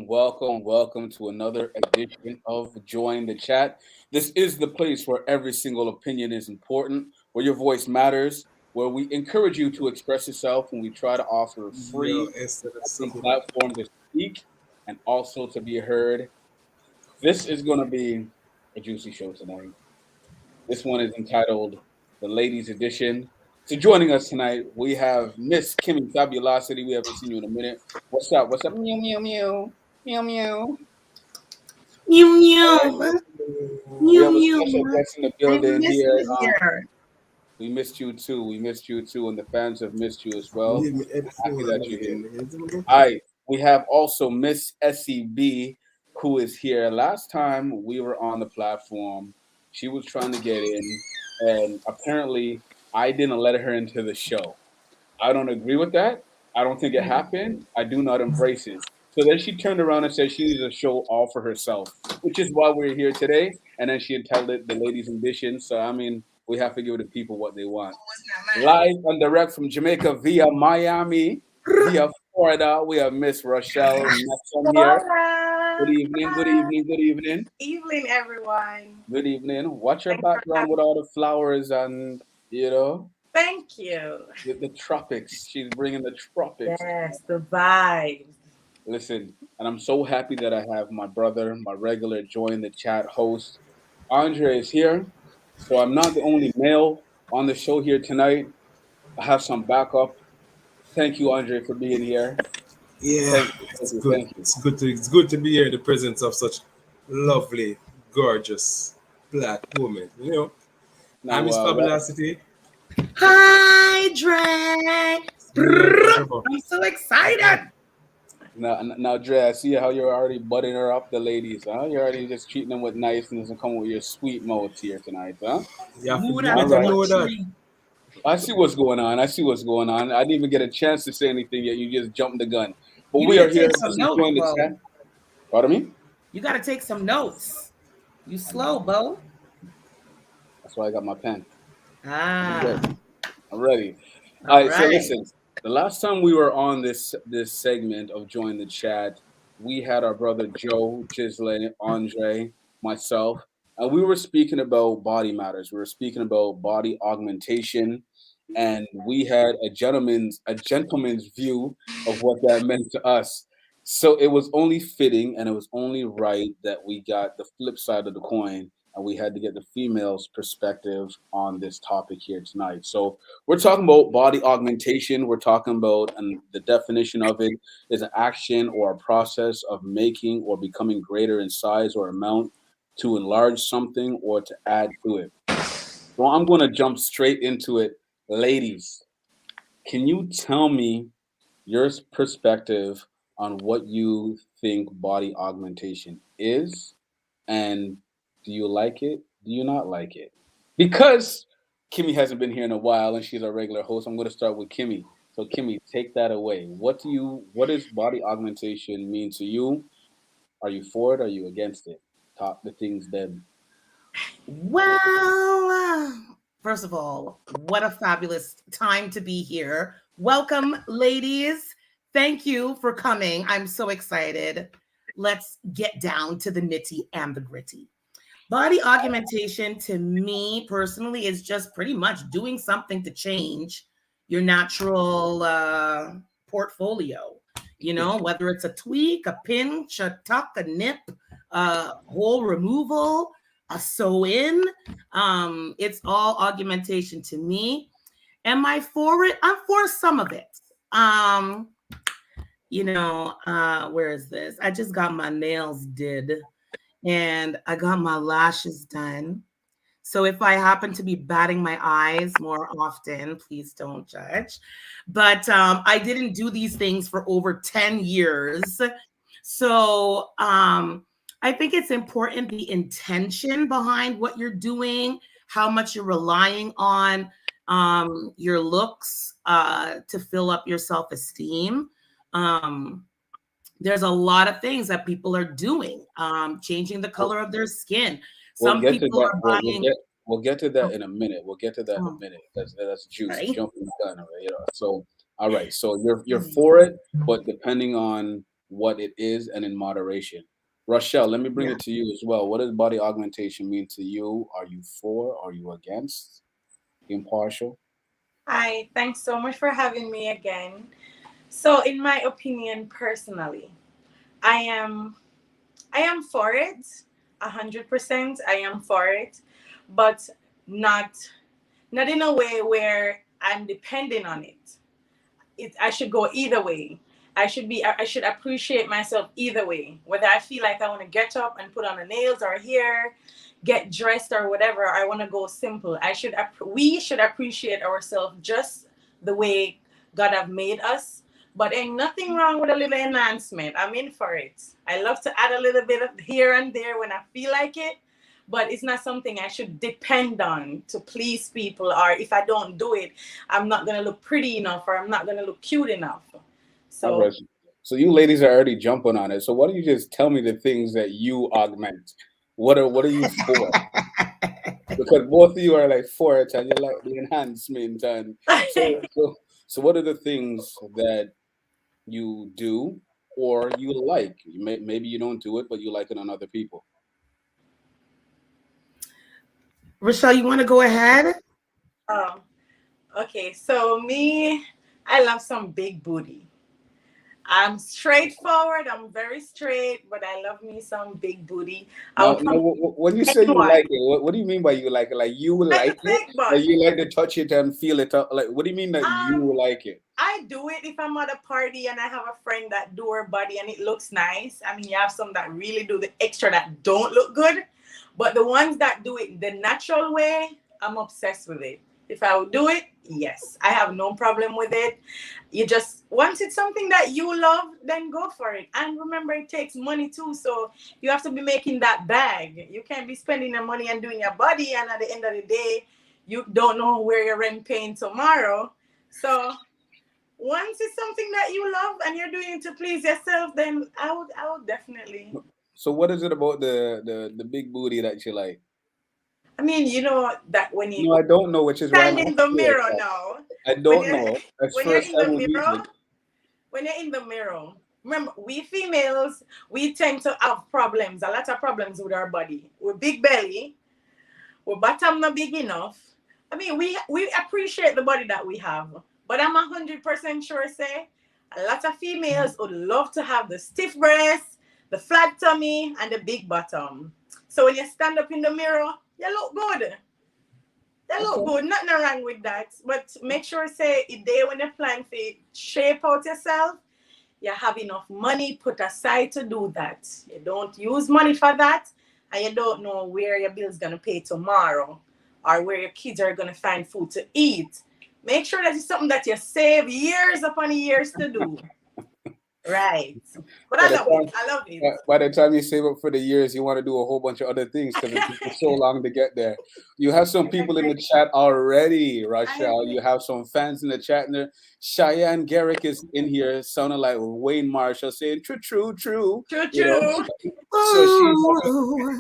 welcome to another edition of Join the Chat. This is the place where every single opinion is important, where your voice matters, where we encourage you to express yourself, and we try to offer a Yo, free, Esther, that's so open good. platform to speak and also to be heard. This is going to be a juicy show tonight. This one is entitled The Ladies Edition. So joining us tonight, we have Miss Kimmy Fabulosity. We haven't seen you in a minute. What's up? What's up? Meow meow meow. Meow meow. Meow All meow. right. We Meow have a meow. special guest in the I building miss here. you here. We missed you too. We missed you too, and the fans have missed you as well. Leave me Happy headphone that you're here. again. All right. We have also Miss SEB who is here. Last time we were on the platform, she was trying to get in, and apparently I didn't let her into the show. I don't agree with that. I don't think it happened. I do not embrace it. So then she turned around and said she needs a show all for herself, which is why we're here today. And then she entitled it The Ladies Ambition. So, I mean, we have to give the people what they want. Live and direct from Jamaica via Miami, via Florida, we have Miss Rochelle Nexum here. Good Hola. evening, good evening, good evening, Evening, everyone. good evening. Watch your Thanks for background having with all the flowers and, Thank you. the tropics. She's bringing the tropics. Yes, the vibes. Listen, and I'm so happy that I have my brother, my regular join the chat host. Andre is here. So I'm not the only male on the show here tonight. I have some backup. Thank you, Andre, for being here. Yeah, Thank you, thank it's you, good. thank you. It's good to be here in the presence of such lovely, gorgeous black woman. I'm Now, Miss what? Fabulosity. Hi, Dre. See you forever. I'm so excited. Now, Dre, I see how you're already butting her up, the ladies, huh? You're already just treating them with niceness and coming with your sweet mouths here tonight, huh? Mood You out All of better right. know that. country. I see what's going on. I see what's going on. I didn't even get a chance to say anything yet. You just jumped the gun. But You we need are to here. take This some is notes, join the chat. Bo. Pardon me? You got to take some notes. You slow, Bo. That's why I got my pen. I'm Ah, good. I'm ready. All all right. So right. listen, the last time we were on this segment of Join the Chat, we had our brother Joe, Chisley, Andre, myself, and we were speaking about body matters. We were speaking about body augmentation, and we had a gentleman's view of what that meant to us. So it was only fitting and it was only right that we got the flip side of the coin and we had to get the female's perspective on this topic here tonight. So we're talking about body augmentation. We're talking about, and the definition of it is an action or a process of making or becoming greater in size or amount to enlarge something or to add to it. So I'm going to jump straight into it. Ladies, can you tell me your perspective on what you think body augmentation is? And do you like it? Do you not like it? Because Kimmy hasn't been here in a while and she's our regular host, I'm going to start with Kimmy. So Kimmy, take that away. What does body augmentation mean to you? Are you for it? Are you against it? Talk the things then. Well, first of all, what a fabulous time to be here. Welcome, ladies. Thank you for coming. I'm so excited. Let's get down to the nitty and the gritty. Body augmentation to me personally is just pretty much doing something to change your natural portfolio. You know, whether it's a tweak, a pinch, a tuck, a nip, a whole removal, a sew in. It's all augmentation to me. Am I for it? I'm for some of it. Um, where is this? I just got my nails did and I got my lashes done. So if I happen to be batting my eyes more often, please don't judge. But I didn't do these things for over 10 years. So I think it's important the intention behind what you're doing, how much you're relying on your looks to fill up your self esteem. Um, there's a lot of things that people are doing, changing the We'll, color of their skin. we'll Some get to people that. are We'll, we'll buying. get we'll get to that Oh, in a minute. We'll get to that in a oh, minute. That's juicy. okay. Jumping the gun, all right? So all right. So you're Mhm. for it, but depending on what it is and in moderation. Rochelle, let me bring Yeah. it to you as well. What does body augmentation mean to you? Are you for? Are you against? Impartial? Hi, thanks so much for having me again. So, in my opinion, personally, I am I am for it, 100%. I am for it, but not not in a way where I'm depending on it. I should go either way. I should appreciate myself either way. Whether I feel like I want to get up and put on the nails or hair, get dressed or whatever, I want to go simple. We should appreciate ourselves just the way God have made us. But ain't nothing wrong with a little enhancement. I'm in for it. I love to add a little bit of here and there when I feel like it, but it's not something I should depend on to please people, or if I don't do it, I'm not gonna look pretty enough or I'm not gonna look cute enough. All right. So So you ladies are already jumping on it. So why don't you just tell me the things that you augment? What are you for? Because both of you are like for it and you like the enhancement and so what are the things that you do or you like? Maybe you don't do it, but you like it on other people. Rochelle, you want to go ahead? um, okay, so me, I love some big booty. I'm straightforward. I'm very straight, but I love me some big booty. Now, I'll now come when you say you like anyone. it, what do you mean by you like it? Like you Like a like it? big Like butt. you like to touch it and feel it? Like what do you mean that Um, you like it? I do it if I'm at a party and I have a friend that do her body and it looks nice. I mean, you have some that really do the extra that don't look good, but the ones that do it the natural way, I'm obsessed with it. If I would do it, yes, I have no problem with it. You just once it's something that you love, then go for it. And remember, it takes money too, so you have to be making that bag. You can't be spending the money and doing your body, and at the end of the day, you don't know where you're rent paying tomorrow. So once it's something that you love and you're doing it to please yourself, then I would definitely. So what is it about the big booty that you like? I mean, you know that No, I don't know, which is why I'm stand in the asking you mirror that. now, I when don't you're know. That's when you're first in time the we're meeting. mirror, when you're in the mirror, remember we females, we tend to have problems, a lot of problems with our body. We're big belly, we're bottom not big enough. I mean, we appreciate the body that we have, but I'm 100% sure say a lot of females would love to have the stiff breast, the flat tummy, and the big bottom. So when you stand up in the mirror, you look good. They look Okay. good, nothing wrong with that. But make sure say a day when you're planning to shape out yourself, you have enough money put aside to do that. You don't use money for that, and you don't know where your bill's gonna pay tomorrow or where your kids are gonna find food to eat. Make sure that it's something that you save years upon years to do. Right. But By I the love it. time I love it. by the time you save up for the years, you want to do a whole bunch of other things because it took you so long to get there. You have some I people in agree. the chat already, I Rachel. agree. You have some fans in the chat, and there. Cheyenne Garrick is in here, sounding like Wayne Marshall, saying "true, true, true." Choo You know, choo. so she's Ooh.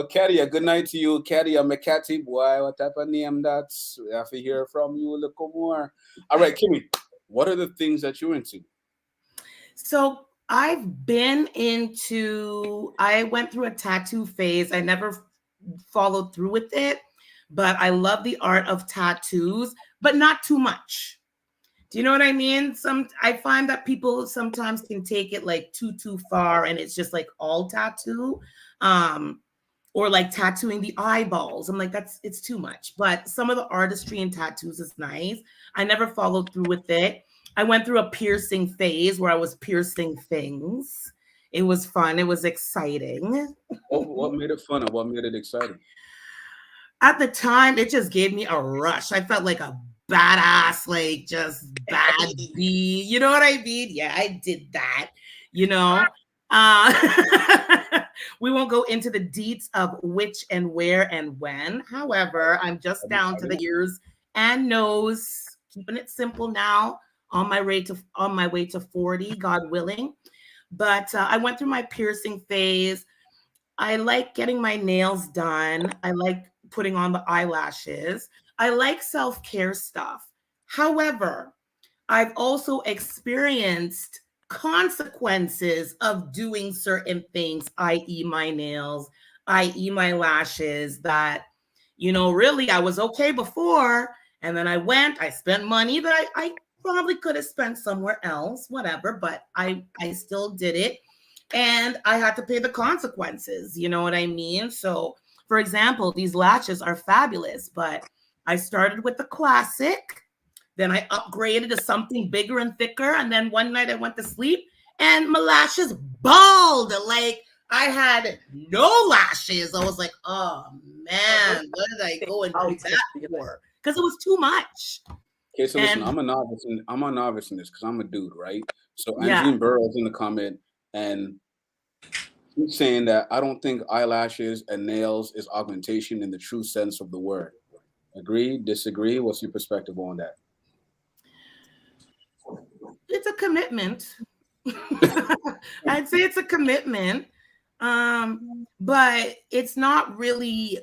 Katia, good night to you, Katia McCatty. Boy, what type of name that's? We have to hear from you a little more. All right, Kimmy, what are the things that you're into? So I've been I went through a tattoo phase. I never followed through with it, but I love the art of tattoos, but not too much. Do you know what I mean? I find that people sometimes can take it like too far and it's just like all tattoo. Um or like tattooing the eyeballs. I'm like, it's too much. But some of the artistry in tattoos is nice. I never followed through with it. I went through a piercing phase where I was piercing things. It was fun. It was exciting. What made it fun and what made it exciting? At the time, it just gave me a rush. I felt like a badass, like just bad bee. You know what I mean? Yeah, I did that. You know, we won't go into the deets of which and where and when. However, I'm just down to the ears and nose, keeping it simple now. On my way to 40, God willing. But I went through my piercing phase. I like getting my nails done. I like putting on the eyelashes. I like self care stuff. However, I've also experienced consequences of doing certain things, i.e., my nails, i.e., my lashes, that, really I was okay before. And then I went, I spent money that I probably could have spent somewhere else, whatever, but I still did it. And I had to pay the consequences. You know what I mean? So, for example, these lashes are fabulous, but I started with the classic. Then I upgraded to something bigger and thicker. And then one night I went to sleep and my lashes bald. Like I had no lashes. I was like, oh man, what did I go and do that for? Because it was too much. Okay, so listen, And I'm a novice in this because I'm a dude, right? So yeah, Angeline Burroughs in the comment, and he's saying that I don't think eyelashes and nails is augmentation in the true sense of the word. Agree? Disagree? What's your perspective on that? it's a commitment. I'd say it's a commitment. But it's not really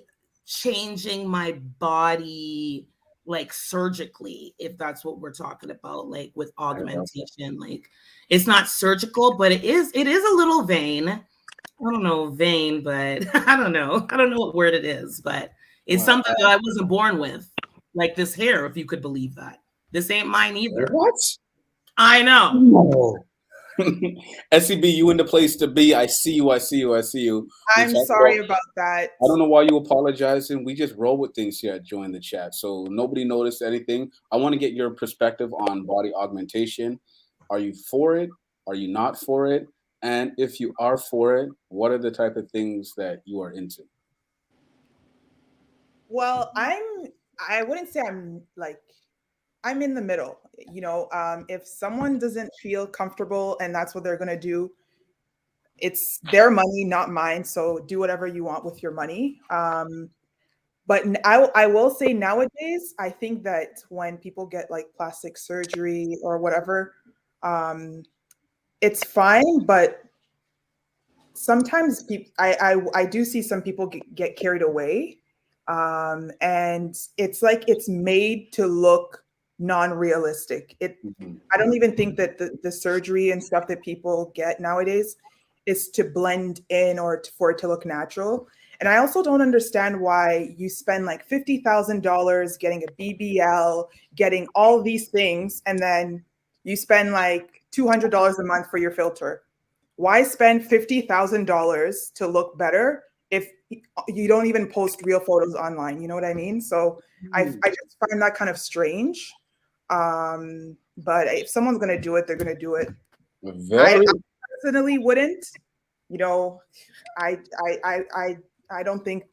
changing my body like surgically, if that's what we're talking about, like with augmentation. Like it's not surgical, but it is a little vain. I don't know, vain, but I don't know. I don't know what word it is, but it's Well, something that I wasn't born with. Like this hair, if you could believe that. This ain't mine either. what? I know. No. SCB, you in the place to be. I see you. I see you. I see you. We I'm talked sorry about. about that. I don't know why you apologizing. We just roll with things here at Join the Chat. So nobody noticed anything. I want to get your perspective on body augmentation. Are you for it? Are you not for it? And if you are for it, what are the type of things that you are into? Well, I wouldn't say I'm in the middle. If someone doesn't feel comfortable and that's what they're going to do, it's their money, not mine. So do whatever you want with your money. But I will say nowadays, I think that when people get like plastic surgery or whatever, um, it's fine. But sometimes people, I do see some people get carried away, and it's like it's made to look non-realistic. Mhm. I don't even think that the surgery and stuff that people get nowadays is to blend in or for it to look natural. And I also don't understand why you spend like $50,000 getting a BBL, getting all these things, and then you spend like $200 a month for your filter. Why spend $50,000 to look better if you don't even post real photos online? You know what I mean? So I just find that kind of strange. But if someone's gonna do it, they're gonna do it. I Very. personally wouldn't. You know, I I I I I don't think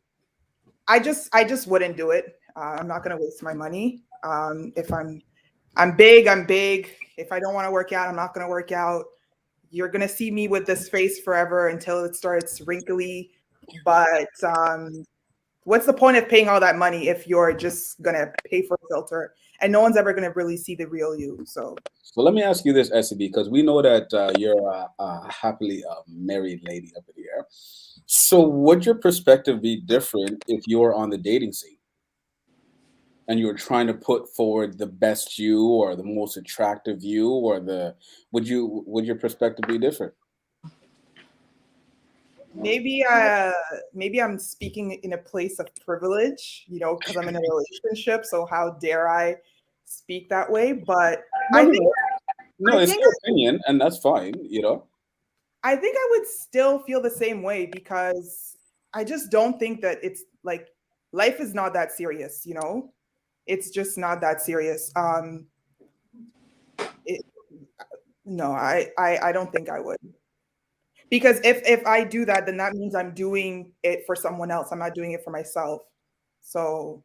I just wouldn't do it. I'm not gonna waste my money. If I'm big, I'm big. If I don't want to work out, I'm not gonna work out. You're gonna see me with this face forever until it starts wrinkly. But what's the point of paying all that money if you're just gonna pay for a filter and no one's ever gonna really see the real you? So So let me ask you this, SCB, because we know that you're a happily married lady up in here. So would your perspective be different if you're on the dating scene and you're trying to put forward the best you or the most attractive you, or the would your perspective be different? maybe I'm speaking in a place of privilege, because I'm in a relationship. So how dare I speak that way? But No, I no, think no. No, I it's think your opinion, and that's fine. I think I would still feel the same way because I just don't think that it's like life is not that serious. It's just not that serious. It, no, I don't think I would. Because if I do that, then that means I'm doing it for someone else. I'm not doing it for myself. So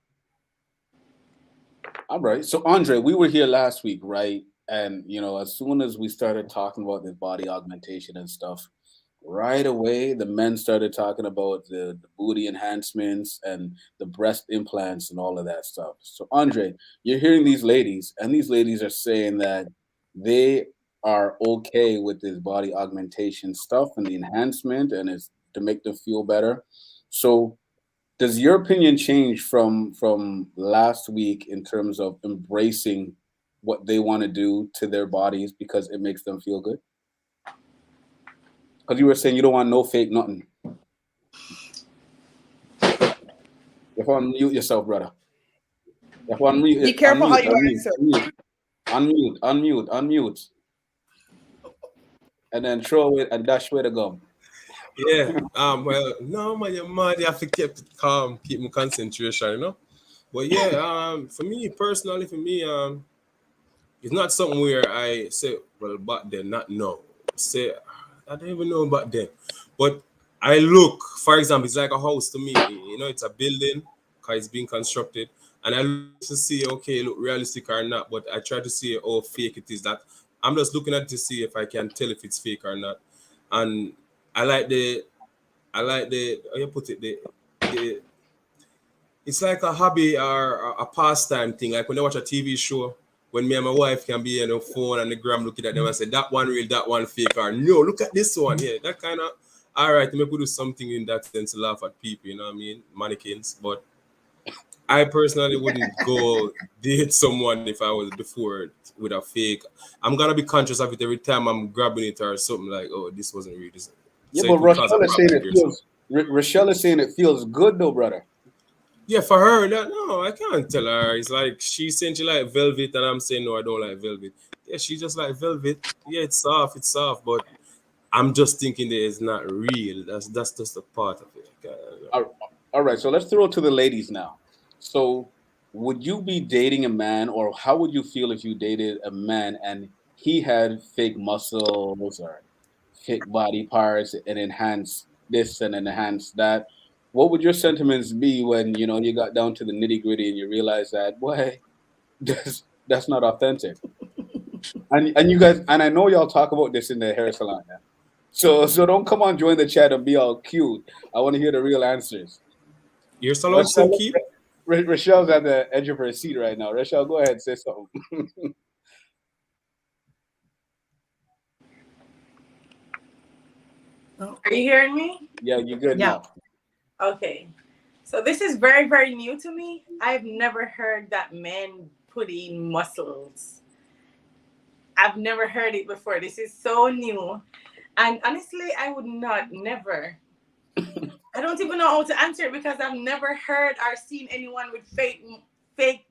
All right. So Andre, we were here last week, right? And as soon as we started talking about the body augmentation and stuff, right away the men started talking about the booty enhancements and the breast implants and all of that stuff. So Andre, you're hearing these ladies, and these ladies are saying that they are okay with this body augmentation stuff and the enhancement, and it's to make them feel better. So does your opinion change from last week in terms of embracing what they want to do to their bodies because it makes them feel good? Because you were saying you don't want no fake nothing. You have to unmute yourself, brother. You have to Be unmute, careful how unmute, you unmute, answer. unmute, unmute, unmute, unmute, and then throw away and dash away the gum. Yeah. Well, no, man, you're mad. You have to keep it calm, keep my concentration, you know. But yeah, for me personally, it's not something where I say, well, back then, not now. Say, I don't even know back then. But I look, for example, it's like a house to me. You know, it's a building because it's being constructed. And I look to see, okay, look realistic or not. But I try to see how fake it is. That I'm just looking at it to see if I can tell if it's fake or not. And I like the, how you put it, the it's like a hobby or a pastime thing. Like when I watch a TV show, when me and my wife can be on the phone and the gram looking at them and say, that one real, that one fake, or no, look at this one. Yeah, that kind of, all right, maybe do something in that sense to laugh at people, you know what I mean? Mannequins. But I personally wouldn't go date someone if I was before with a fake. I'm going to be conscious of it every time I'm grabbing it or something like, oh, this wasn't real. Yeah, So but it would cause a Rochelle is saying problem it here. So. feels. Rochelle is saying it feels good though, brother. Yeah, for her, that no, I can't tell her. It's like she's saying she like velvet, and I'm saying no, I don't like velvet. Yeah, she just like velvet. Yeah, it's soft, but I'm just thinking that it's not real. That's just a part of it. All right, so let's throw it to the ladies now. So, would you be dating a man, or how would you feel if you dated a man and he had fake muscles or fake body parts and enhance this and enhance that? What would your sentiments be when you got down to the nitty gritty and you realize that, boy, that's not authentic? And you guys, and I know y'all talk about this in the hair salon now. So don't come on, join the chat and be all cute. I want to hear the real answers. Your salon still Rochelle, keep? Rochelle's at the edge of her seat right now. Rochelle, go ahead, say something. Are you hearing me? Yeah, you're good Yeah. now. Okay. So this is very, very new to me. I've never heard that men put in muscles. I've never heard it before. This is so new. And honestly, I would not, never. I don't even know how to answer it because I've never heard or seen anyone with fake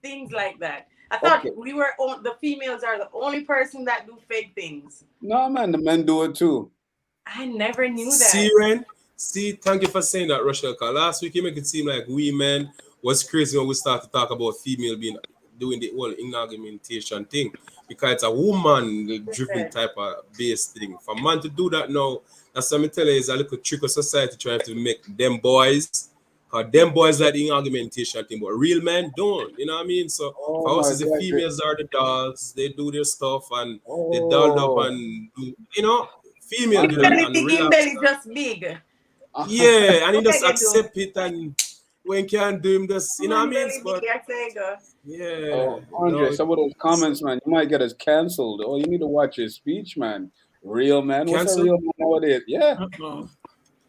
things like that. I thought Okay. the females are the only person that do fake things. No, man, the men do it too. I never knew See, that. Ren? See, thank you for saying that, Rochelle. Because last week you make it seem like we men was crazy when we start to talk about female being doing the whole inaugmentation thing. Because it's a woman driven type of base thing. For man to do that now, that's what I'm telling you, is a little trick of society trying to make them boys. Because them boys like the argumentation thing, but real men don't. You know what I mean? So Oh for us, my is the God. females are the dolls. They do their stuff and they dolled up Oh, and do, you know, female do Him that Andre. belly and big, him relax. belly just big. Yeah, and he Okay, just they do. accept it and when can do him just, you know what I Man mean? belly But big, I say go. yeah, Oh, Andre, some of those comments, man, you might get us canceled. Oh, you need to watch your speech, man. Real man. What's a cancel. real man nowadays? Yeah.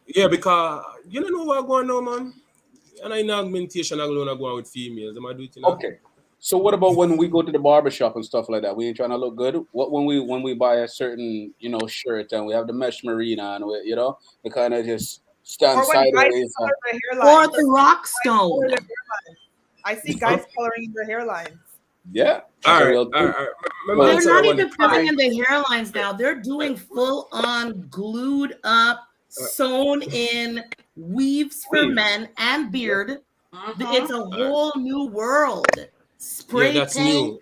Yeah, because you don't know what going on, man. And I know augmentation are going to go on with females. They might do it, you know. Okay. So what about when we go to the barber shop and stuff like that? We ain't trying to look good. What when we buy a certain shirt and we have the mesh marina and we kind of just stand Or when guys sideways. color their Or hairlines. the rock Color stone. their hairlines. I see Huh? guys coloring their hairlines. Yeah, All that's a right, real all thing. right, all right. Let me So They're answer that not one. even All putting right, in the hairlines now. They're doing full on glued up, sewn in weaves for Weave. men and beard. Mm-hmm. It's a All right. whole new world. Yeah, Spray that's paint. new.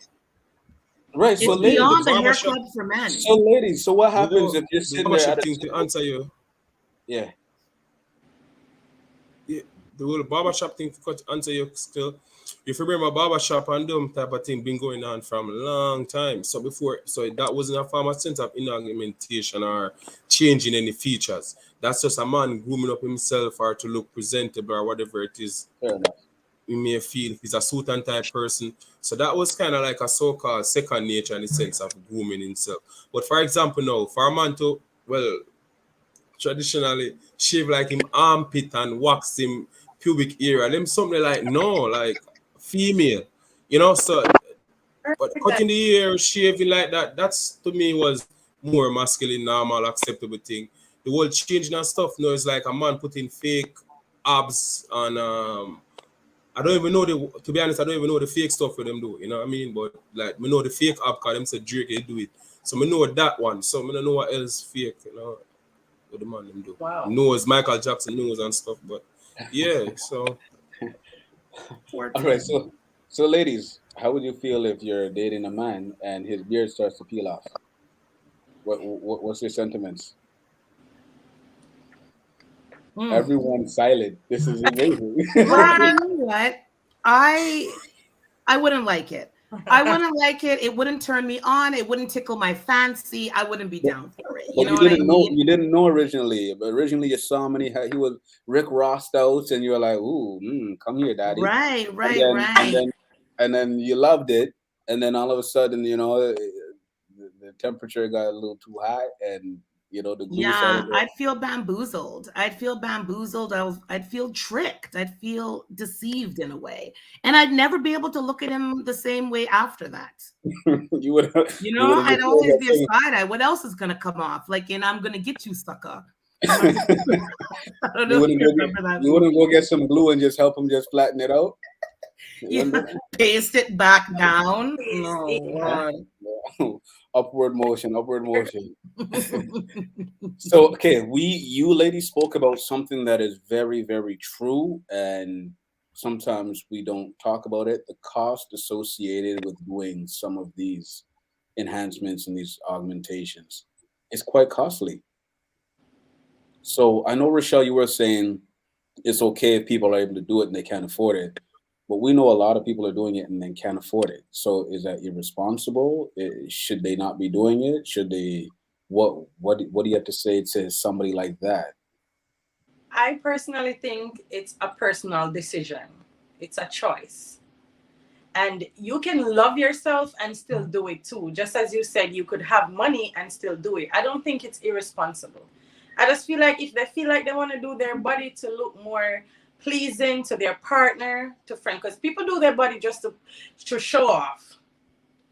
right, so It's But the beyond ladies, the hair barbershop, club for men. so what happens if you're the sitting there at barbershop a thing to table? answer you. Yeah. Yeah, the whole barbershop thing to answer you still. If you remember, barbershop and them type of thing been going on from a long time. So before, so that wasn't a form of sense of inaugmentation or changing any features. That's just a man grooming up himself or to look presentable or whatever it is Fair enough. you may feel. He's a suit and type person. So that was kind of like a so-called second nature in the sense of grooming himself. But for example, now for a man to well traditionally shave like him armpit and wax him pubic area. Them something like no, like female, you know. So, but cutting the hair, shaving like that, that's to me was more masculine, normal, acceptable thing. The the whole changing and stuff. No, it's like a man putting fake abs on I don't even know to be honest, I don't even know the fake stuff for them do, you know what I mean? But like we know the fake ab cause them said Drake they do it. So we know that one. So I don't know what else fake, you know, what the man them do. Wow. Knows Michael Jackson knows and stuff, but yeah, so All right, so ladies, how would you feel if you're dating a man and his beard starts to peel off? What's your sentiments? Everyone's silent. This is amazing. Well, you know what? I wouldn't like it. I wouldn't like it. It wouldn't turn me on. It wouldn't tickle my fancy. I wouldn't be down for it. You But know what I mean? you didn't know originally. But originally you saw him and he was Rick Rossed out, and you were like, "Ooh, come here, daddy." Right, And right, then right. and then you loved it, and then all of a sudden, you know, the temperature got a little too high, and you know the glue started Yeah, to. I'd feel bamboozled. I'd feel bamboozled. I'd feel tricked. I'd feel deceived in a way. And I'd never be able to look at him the same way after that. You would You you know, would have I'd just always that be a same. side eye. What else is gonna come off? Like, and I'm gonna get you, sucker. I don't know if you remember that You wouldn't movie. go get some glue and just help him just flatten it out. You Yeah, wouldn't do paste it back down. Please, No, that? Lord. No. Upward motion, upward motion. So okay, you ladies spoke about something that is very, very true, and sometimes we don't talk about it. The cost associated with doing some of these enhancements and these augmentations is quite costly. So I know, Rochelle, you were saying it's okay if people are able to do it and they can't afford it, but we know a lot of people are doing it and then can't afford it. So is that irresponsible? Should they not be doing it? Should they? What do you have to say to somebody like that? I personally think it's a personal decision. It's a choice. And you can love yourself and still do it too. Just as you said, you could have money and still do it. I don't think it's irresponsible. I just feel like if they feel like they want to do their body to look more pleasing to their partner, to friend, because people do their body just to show off,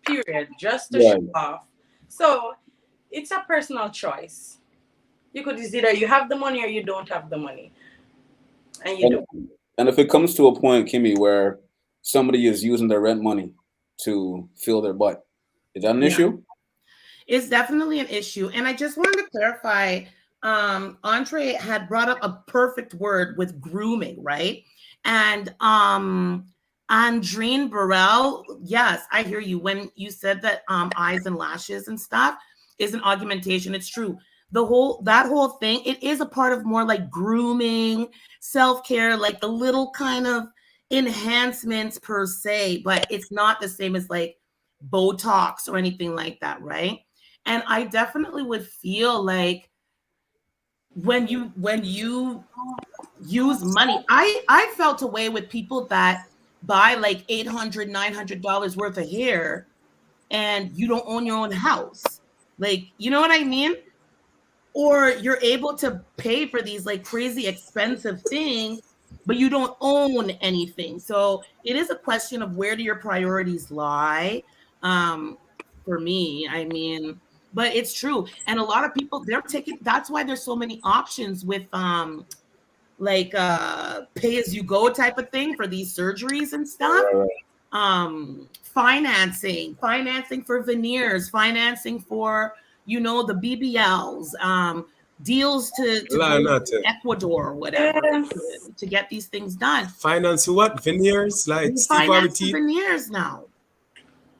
period, just to show Right. off. So it's a personal choice. You could either you have the money or you don't have the money, and you And do. and if it comes to a point, Kimmy, where somebody is using their rent money to fill their butt, is that an Yeah. issue? It's definitely an issue. And I just wanted to clarify, Andre had brought up a perfect word with grooming, right? And Andreen Burrell, yes, I hear you. When you said that eyes and lashes and stuff is an augmentation, it's true. That whole thing, it is a part of more like grooming, self-care, like the little kind of enhancements per se, but it's not the same as like Botox or anything like that, right? And I definitely would feel like when you use money, I felt a way with people that buy like $800 $900 worth of hair and you don't own your own house, like, you know what I mean? Or you're able to pay for these like crazy expensive things but you don't own anything. So it is a question of where do your priorities lie. um for me, I mean, but it's true. And a lot of people, they're taking, that's why there's so many options with like pay as you go type of thing for these surgeries and stuff. Right, right. Financing for veneers, financing for, you know, the BBLs, deals to go lie to not Ecuador or whatever Yes. to get these things done. finance what veneers like You Steve Harvey finance the teeth. veneers now.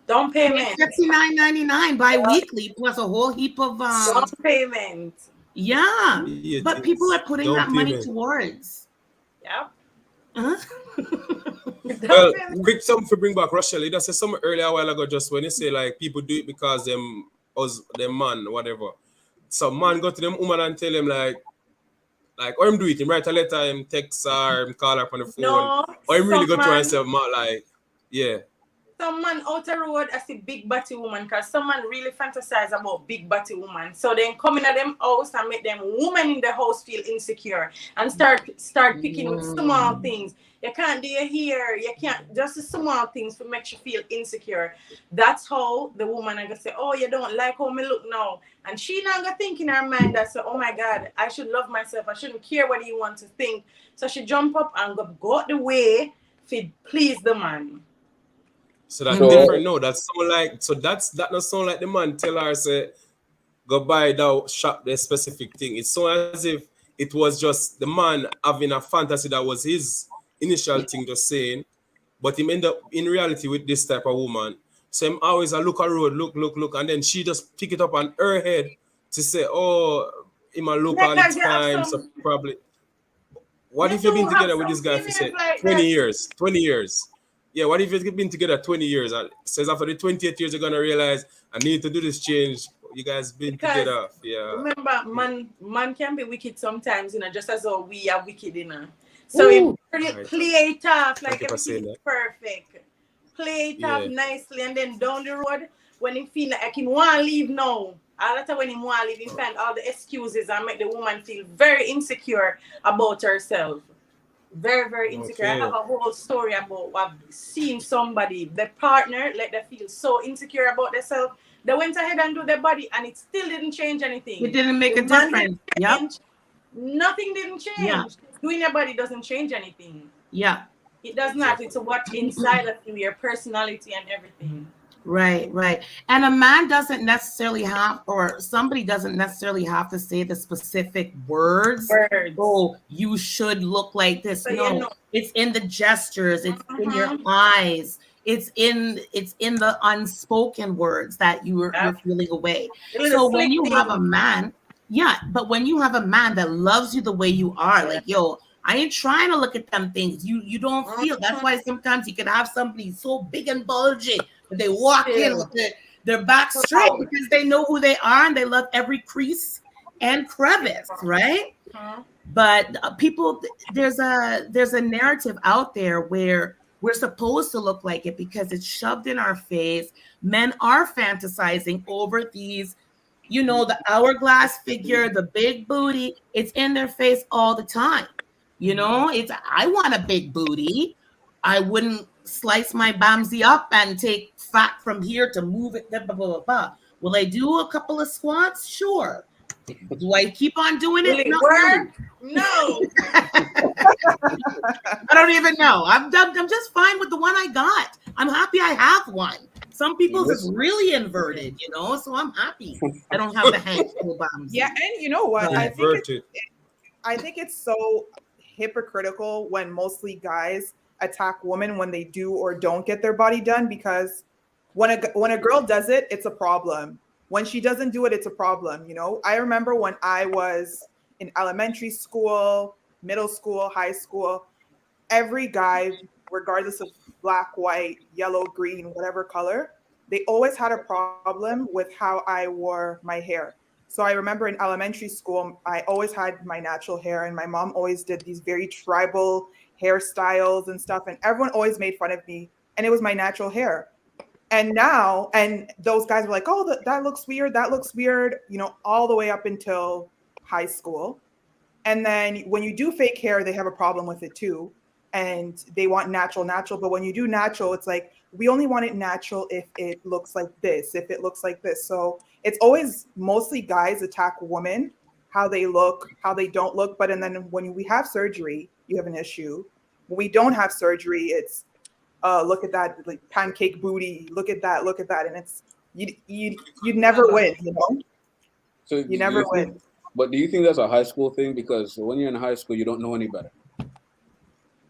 Down payment. $59.99 bi-weekly plus a whole heap of Down payment. yeah. Yeah, But people are putting down that money payment. towards. Yep. Huh? Down Well, payment. quick something to bring back Rochelle. You just said something earlier a while ago, just when you say like people do it because them man, whatever. Some man go to them woman and tell them or him do it, him write a letter, him text her, him call her up on the phone, No, or him really some go to her and man, say, man, like, yeah. some man out the road I see big body woman because some man really fantasize about big body woman. So then coming at them house and make them women in the house feel insecure and start picking with small things. You can't do your hair, you can't just the small things to make you feel insecure. That's how the woman I gonna say, oh, you don't like how me look now. And she not gonna think in her mind that say, oh my God, I should love myself. I shouldn't care what you want to think. So she jump up and go out the way to please the man. So that So different. No, that's sound like so that not sound like the man tell her say go buy that shop the specific thing. It's so as if it was just the man having a fantasy that was his initial thing just saying, but him end up in reality with this type of woman. So him always a look a road, look, and then she just pick it up on her head to say, oh, him a look all the Because you have time. So some, probably what you if you've do been have together with some this guy for females say like 20 that. years? 20 years. Yeah, what if you've been together 20 years? And says after the 20th years, you're gonna realize I need to do this change. You guys been Because together. Yeah. remember, man can be wicked sometimes, just as how we are wicked, So if Ooh. Right. play it off Thank like you for everything saying is that. perfect. Play it off Yeah. nicely, and then down the road, when he feel like he want to leave now, all the time when he want to leave, he find all the excuses and make the woman feel very insecure about herself. Very, very insecure. I have Okay. a whole story about I've seen somebody, the partner, let them feel so insecure about themselves. They went ahead and do their body, and it still didn't change It anything. didn't make The a man didn't difference. Yep. change. Nothing didn't Yeah. change. Doing your body doesn't change anything. Yeah. It does not. Exactly. It's what inside of you, your personality and everything. Right, right. And a man doesn't necessarily have, or somebody doesn't necessarily have to say the specific words. Words. Oh, you should look like this. So you No, know. it's in the gestures, it's in your Mm-hmm. eyes, it's in the unspoken words that you're Yep. feeling away. The little So when slick you have a thing. man, yeah, but when you have a man that loves you the way you are, like, yo, I ain't trying to look at them things. You don't feel. That's why sometimes you can have somebody so big and bulgy, but they walk in Still. with their back straight Proud. because they know who they are and they love every crease and crevice, right? Mhm. But people, there's a narrative out there where we're supposed to look like it because it's shoved in our face. Men are fantasizing over these, the hourglass figure, the big booty. It's in their face all the time. It's, I want a big booty. I wouldn't slice my bamsy up and take fat from here to move it. Blah, blah, blah, blah, blah. Will I do a couple of squats? Sure. Do I keep on doing Will it? it Not really. work? No. I don't even know. I'm just fine with the one I got. I'm happy I have one. Some people's is Listen, really inverted, so I'm happy I don't have the Hank Hill bamsy. Yeah, and you know what? But Inverted. I think it's so hypocritical when mostly guys attack women when they do or don't get their body done, because when a girl does it, it's a problem. When she doesn't do it, it's a problem. I remember when I was in elementary school, middle school, high school, every guy, regardless of black, white, yellow, green, whatever color, they always had a problem with how I wore my hair. So I remember in elementary school, I always had my natural hair, and my mom always did these very tribal hairstyles and stuff, and everyone always made fun of me, and it was my natural hair. And those guys were like, oh, that looks weird, all the way up until high school. And then when you do fake hair, they have a problem with it too. And they want natural. But when you do natural, it's like, we only want it natural if it looks like this, if it looks like this. So it's always mostly guys attack women, how they look, how they don't look. But and then when we have surgery, you have an issue. When we don't have surgery, it's look at that, like pancake booty, look at that, and it's you never win, so you do never you think, win. but do you think that's a high school thing? Because when you're in high school, you don't know any better.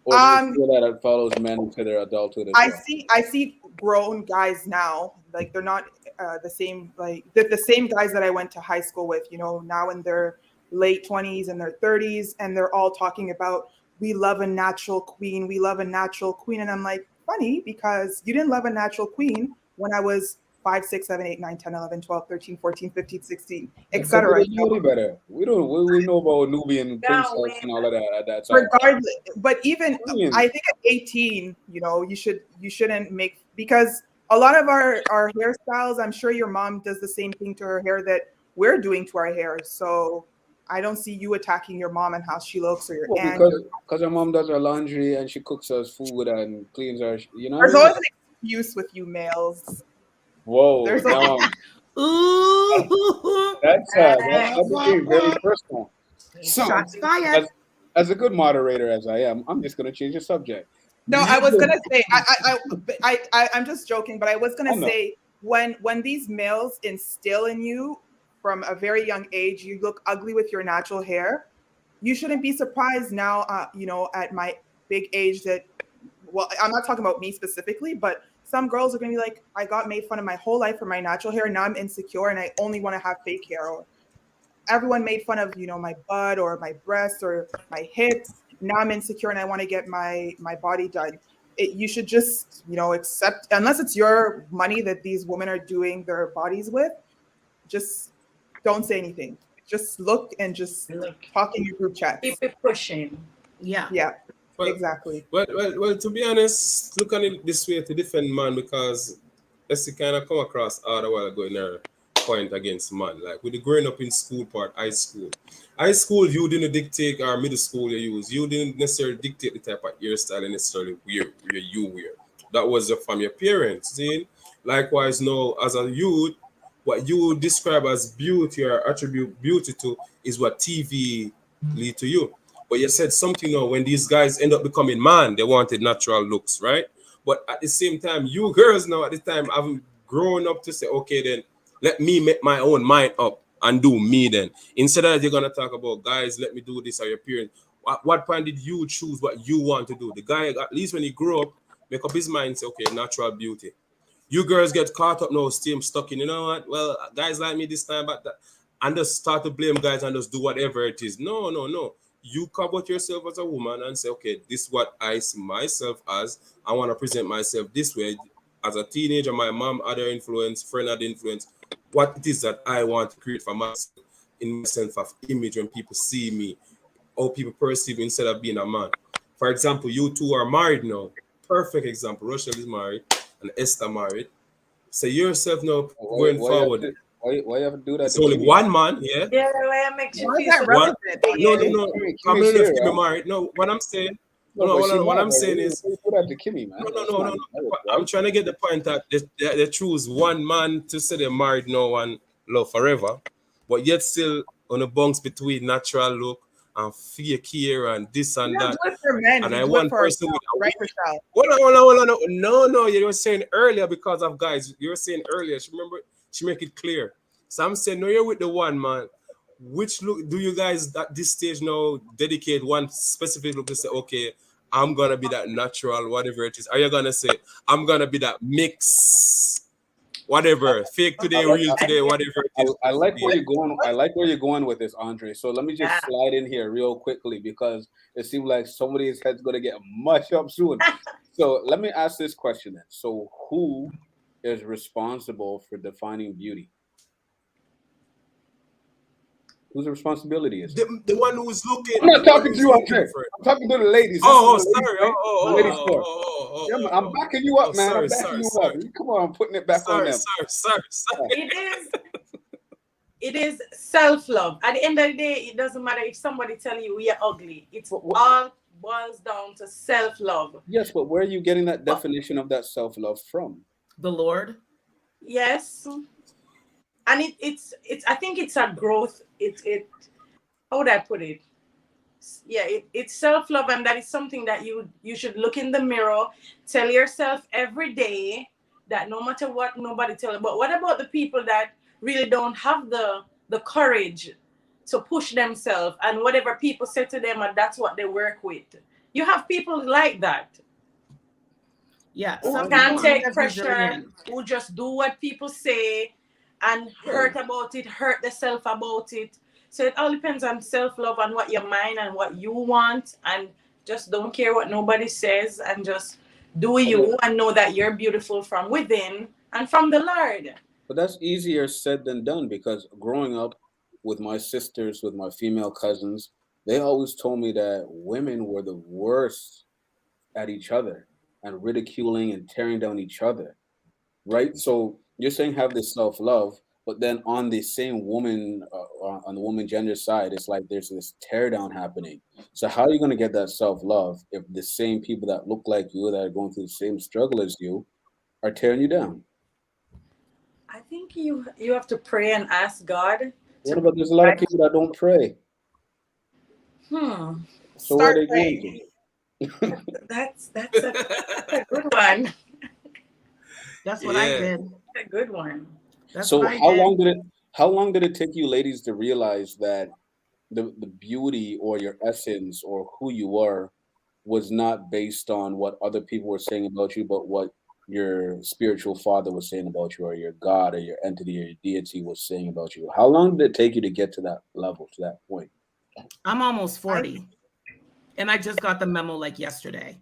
Or do you Um, feel that it follows men into their adulthood as well? I see grown guys now, like they're not the same, like the same guys that I went to high school with, now in their late 20s and their 30s, and they're all talking about, we love a natural queen, we love a natural queen. And I'm like, funny, because you didn't love a natural queen when I was 5, 6, 7, 8, 9, 10, 11, 12, 13, 14, 15, 16, Because we etc. didn't know any better. We don't. We know about Nubian Yeah, princess way and all of that at that time. Regardless, but even I mean, I think at 18, you shouldn't make, because a lot of our hairstyles, I'm sure your mom does the same thing to her hair that we're doing to our hair. So I don't see you attacking your mom and how she looks, or your well, aunt. because her mom does her laundry and she cooks us food and cleans our, you know what I There's mean? always an excuse with you males. Whoa, There's a now Ooh. that's became very personal. So, Shots fired. as a good moderator as I am, I'm just gonna change the subject. No, I was gonna say I'm just joking, but I was I gonna know. say when these males instill in you from a very young age, you look ugly with your natural hair. You shouldn't be surprised now, at my big age that, well, I'm not talking about me specifically, but some girls are gonna be like, I got made fun of my whole life for my natural hair, and now I'm insecure and I only want to have fake hair. Or everyone made fun of, my butt or my breasts or my hips. Now I'm insecure and I want to get my body done. You should just, accept, unless it's your money that these women are doing their bodies with, just don't say anything. Just look and just Look, talk in your group keep chats. it pushing. Yeah. Yeah, Well, exactly. well. To be honest, look at it this way to defend man, because let's see, kind of come across all the while going there point against man. Like with the growing up in school part, high school. High school, you didn't dictate, or middle school you use. You didn't necessarily dictate the type of hairstyle and necessarily where you wear. That was from your parents. See? Likewise, now as a youth, what you would describe as beauty or attribute beauty to is what TV lead to you. But you said something now, when these guys end up becoming man, they wanted natural looks, right? But at the same time, you girls now at the time haven't grown up to say, okay, then let me make my own mind up and do me then. Instead of that, you're gonna talk about, guys, let me do this, or your parents. At what point did you choose what you want to do? The guy, at least when he grew up, make up his mind, say, okay, natural beauty. You girls get caught up now, still stuck in, you know what? Well, guys like me this time, but that, and just start to blame guys and just do whatever it is. No, no, no. You come out yourself as a woman and say, okay, this is what I see myself as. I want to present myself this way. As a teenager, my mom, other influence, friend, other influence, what it is that I want to create for myself in my sense of image when people see me, how people perceive me instead of being a man. For example, you two are married now. Perfect example. Rochelle is married and Esther married. So yourself now Why, going why you have forward. to, why you have to do that It's to only Kimmy? one man, yeah. Yeah, well, it makes you Why is feel that so One. relevant? No, no, Kimmy, no. I'm Kimmy's not here, give me right? married. No, what I'm saying. No, No, but no. she What I'm mad, right? saying is, You do that to Kimmy, man. no, That's no, no, not no. marriage, I'm right? trying to get the point that they choose one man to say they're married now and love forever, but yet still on a bunks between natural look and fake hair and this We and don't that. do it for men. And We I do it one for person with ourselves, a right, wig. Rochelle? Hold on. No. You were saying earlier because of guys. You were saying earlier. She remember. She make it clear. So I'm saying, no, you're with the one man. Which look do you guys at this stage now dedicate one specific look to say, okay, I'm gonna be that natural, whatever it is? Are you gonna say, I'm gonna be that mix, whatever, fake I today, like real today, whatever it is? I like where Yeah. you're going. I like where you're going with this, Andre. So let me yeah. just slide in here real quickly because it seems like somebody's head's gonna get much up soon. So let me ask this question then. So who is responsible for defining beauty? Whose responsibility is it? The one who's looking, I'm not the one talking to who's you, looking Andre. for it. I'm talking to the ladies. This is the ladies' Sorry. thing. The ladies' floor. Yeah, man. I'm backing you up, man. I'm Sorry, backing sorry, you up. sorry, Come on, I'm putting it back on sorry, them. sorry, sorry, sorry. It is. It is self-love. At the end of the day, it doesn't matter if somebody tell you you're ugly. It's all boils down to self-love. Yes, but where are you getting that definition of that self-love from? The Lord. Yes, and it's. I think it's a growth. It. How would I put it? Yeah, it's self-love, and that is something that you should look in the mirror, tell yourself every day that no matter what nobody tell you. But what about the people that really don't have the courage to push themselves, and whatever people say to them, and that's what they work with? You have people like that Yeah. who Some Well, people can't are take just pressure, resilient. who just do what people say and hurt about it, hurt themselves about it. So it all depends on self-love and what your mind and what you want, and just don't care what nobody says, and just do okay. you and know that you're beautiful from within, and from the Lord. But that's easier said than done because growing up with my sisters, with my female cousins, they always told me that women were the worst at each other and ridiculing and tearing down each other, right? So you're saying have this self love, but then on the same woman, on the woman gender side, it's like there's this tear down happening. So how are you going to get that self love if the same people that look like you, that are going through the same struggle as you, are tearing you down? I think you have to pray and ask God What to about there's a lot of provide. people that don't pray? Hmm. So where are Start they going praying. to? That's a good one. That's what I Yeah. did. A good one. That's what So I did. how long did it take you ladies to realize that the beauty or your essence or who you are was not based on what other people were saying about you, but what your spiritual father was saying about you, or your God or your entity or your deity was saying about you? How long did it take you to get to that level, to that point? I'm almost I 40, and I just got the memo like yesterday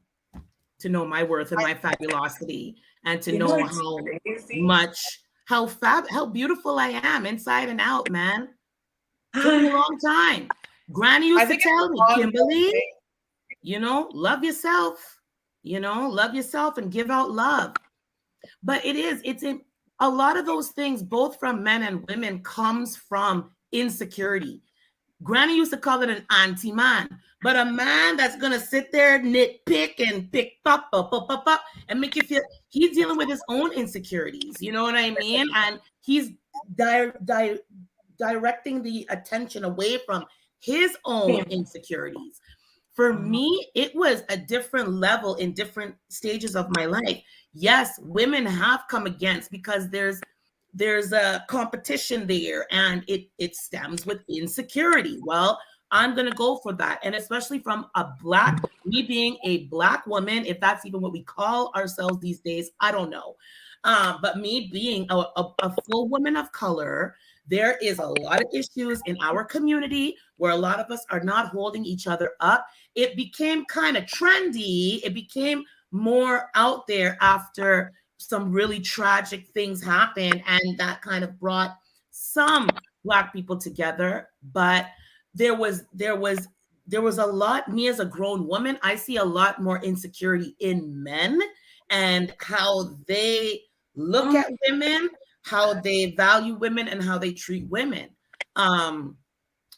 to know my worth and I my fabulosity, and to You know, know it's how crazy. much, how beautiful I am inside and out, man. Took me a long time. Granny I used to think it's tell me, an ongoing Kimberly, thing. love yourself, love yourself and give out love. But it's in a lot of those things, both from men and women, comes from insecurity. Granny used to call it an anti-man, but a man that's gonna sit there, nitpick and pick up, and make you feel he's dealing with his own insecurities. You know what I mean? And he's di- di- directing the attention away from his own insecurities. For me, it was a different level in different stages of my life. Yes, women have come against because there's a competition there, and it stems with insecurity. Well, I'm going to go for that, and especially from a black, me being a black woman, if that's even what we call ourselves these days, I don't know. But me being a full woman of color, there is a lot of issues in our community where a lot of us are not holding each other up. It became kind of trendy. It became more out there after some really tragic things happened, and that kind of brought some black people together. But there was a lot. Me as a grown woman, I see a lot more insecurity in men and how they look Mm. at women, how they value women, and how they treat women. um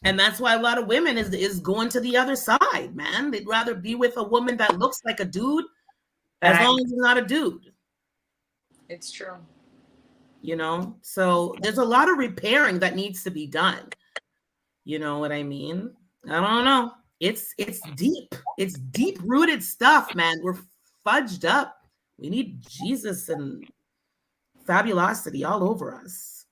and that's why a lot of women is going to the other side, man. They'd rather be with a woman that looks like a dude, as long Thanks. as he's not a dude. It's true. So there's a lot of repairing that needs to be done. You know what I mean? I don't know. It's deep rooted stuff, man. We're fudged up. We need Jesus and fabulosity all over us.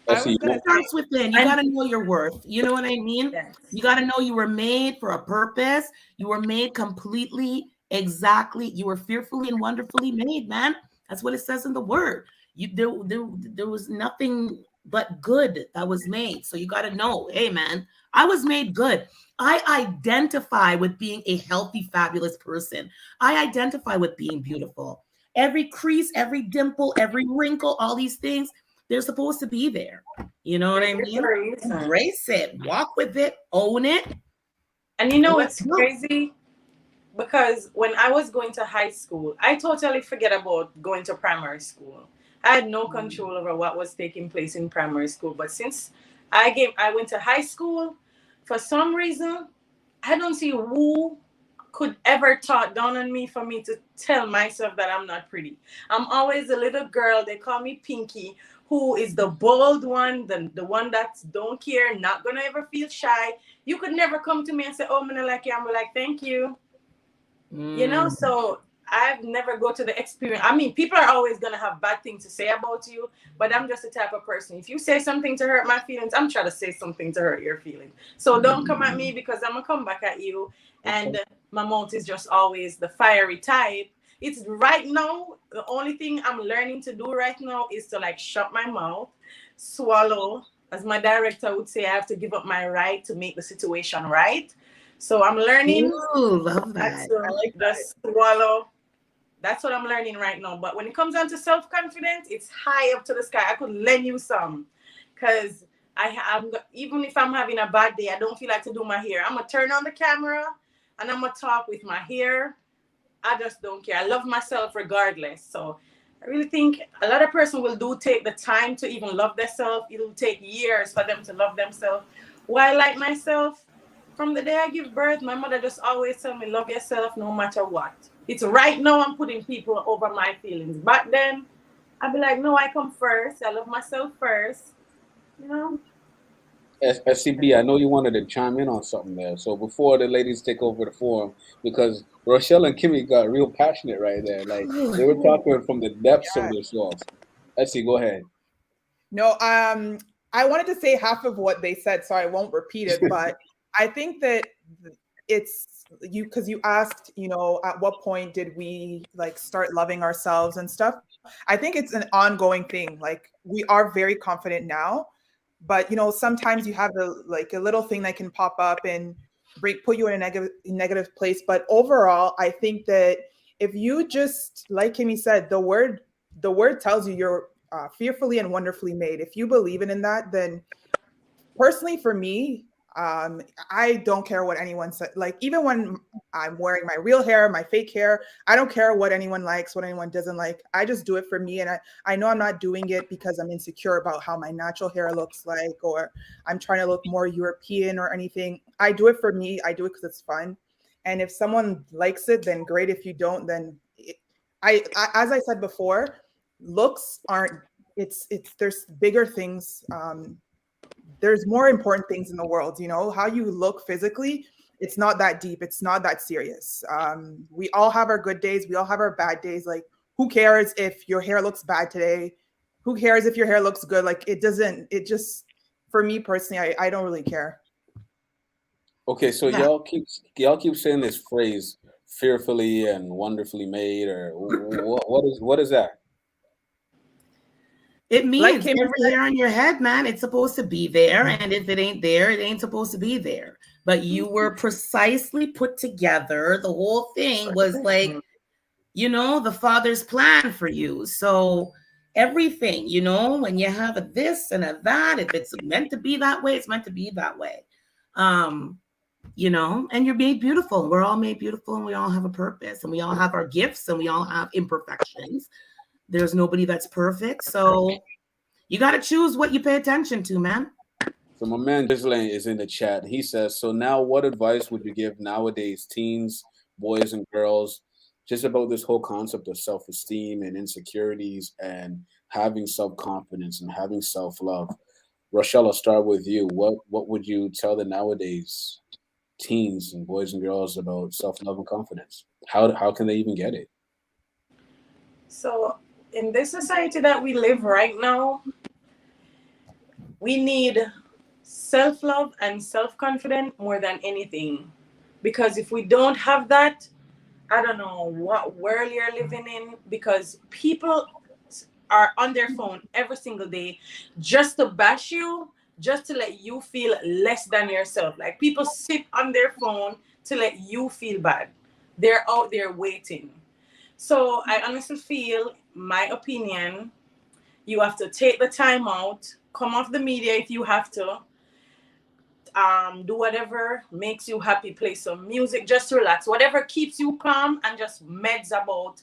I Elsie, was you It gonna want, say starts within. You got And to know your worth. You know what I mean? yes. You got to know you were made for a purpose. You were made completely, exactly. You were fearfully and wonderfully made, man. That's what it says in the word. There was nothing but good that was made. So you got to know, hey, man, I was made good. I identify with being a healthy, fabulous person. I identify with being beautiful. Every crease, every dimple, every wrinkle, all these things, they're supposed to be there. You know what They're I there mean? for a reason. Embrace it, walk with it, own it, And you and know let's it's go. crazy because when I was going to high school, I totally forget about going to primary school. I had no control over what was taking place in primary school. But since I went to high school, for some reason, I don't see who could ever talk down on me for me to tell myself that I'm not pretty. I'm always a little girl. They call me Pinky, who is the bold one, the one that don't care, not gonna ever feel shy. You could never come to me and say, "Oh, I'm gonna like you." I'm like, "Thank you." Mm. So I've never go to the experience. I mean, people are always gonna have bad things to say about you, but I'm just the type of person. If you say something to hurt my feelings, I'm trying to say something to hurt your feelings. So don't come at me because I'm gonna come back at you. okay. And my mouth is just always the fiery type. It's right now. The only thing I'm learning to do right now is to like shut my mouth, swallow. As my director would say, I have to give up my right to make the situation right. So I'm learning Ooh, love that's that. I like that. just swallow That's what I'm learning right now. But when it comes down to self confidence, it's high up to the sky. I could lend you some, because I'm even if I'm having a bad day, I don't feel like to do my hair. I'm gonna turn on the camera and I'm gonna talk with my hair. I just don't care. I love myself regardless. So I really think a lot of person will do take the time to even love themselves. It'll take years for them to love themselves. Why, like myself, from the day I give birth, my mother just always tell me, love yourself no matter what. It's right now I'm putting people over my feelings. Back then, I'd be like, no, I come first. I love myself first. You know? SCB, I know you wanted to chime in on something there. So before the ladies take over the forum, because Rochelle and Kimmy got real passionate right there. Like they were talking from the depths of Yeah. their souls. Essie, go ahead. No, I wanted to say half of what they said, so I won't repeat it. But I think that it's you because you asked, at what point did we like start loving ourselves and stuff. I think it's an ongoing thing. Like we are very confident now, but sometimes you have a little thing that can pop up and put you in a negative place. But overall, I think that if you just, like Kimmy said, the word tells you you're fearfully and wonderfully made. If you believe in that, then personally for me, I don't care what anyone said. Like even when I'm wearing my real hair, my fake hair, I don't care what anyone likes, what anyone doesn't like. I just do it for me, and I know I'm not doing it because I'm insecure about how my natural hair looks like, or I'm trying to look more European or anything. I do it for me. I do it because it's fun, and if someone likes it, then great. If you don't, then as I said before, looks aren't. It's there's bigger things. There's more important things in the world. How you look physically, it's not that deep, it's not that serious. We all have our good days, we all have our bad days. Like who cares if your hair looks bad today? Who cares if your hair looks good? Like it just, for me personally, I don't really care. Okay, so Yeah. y'all keep saying this phrase, fearfully and wonderfully made, or what is that? It Like means Kim every hair on your head, man, it's supposed to be there. And if it ain't there, it ain't supposed to be there. But you were precisely put together. The whole thing was like, the Father's plan for you. So everything, when you have a this and a that, if it's meant to be that way, it's meant to be that way. And you're made beautiful. We're all made beautiful, and we all have a purpose, and we all have our gifts, and we all have imperfections. There's nobody that's perfect. So you got to choose what you pay attention to, man. So my man Ghislaine is in the chat. He says, so now what advice would you give nowadays teens, boys and girls, just about this whole concept of self-esteem and insecurities and having self-confidence and having self-love? Rochelle, I'll start with you. What would you tell the nowadays teens and boys and girls about self-love and confidence? How can they even get it? So, in this society that we live right now, we need self love and self confidence more than anything. Because if we don't have that, I don't know what world you're living in, because people are on their phone every single day just to bash you, just to let you feel less than yourself. Like people sit on their phone to let you feel bad. They're out there waiting. So I honestly feel, my opinion, you have to take the time out, come off the media if you have to, do whatever makes you happy, play some music, just relax, whatever keeps you calm, and just meds about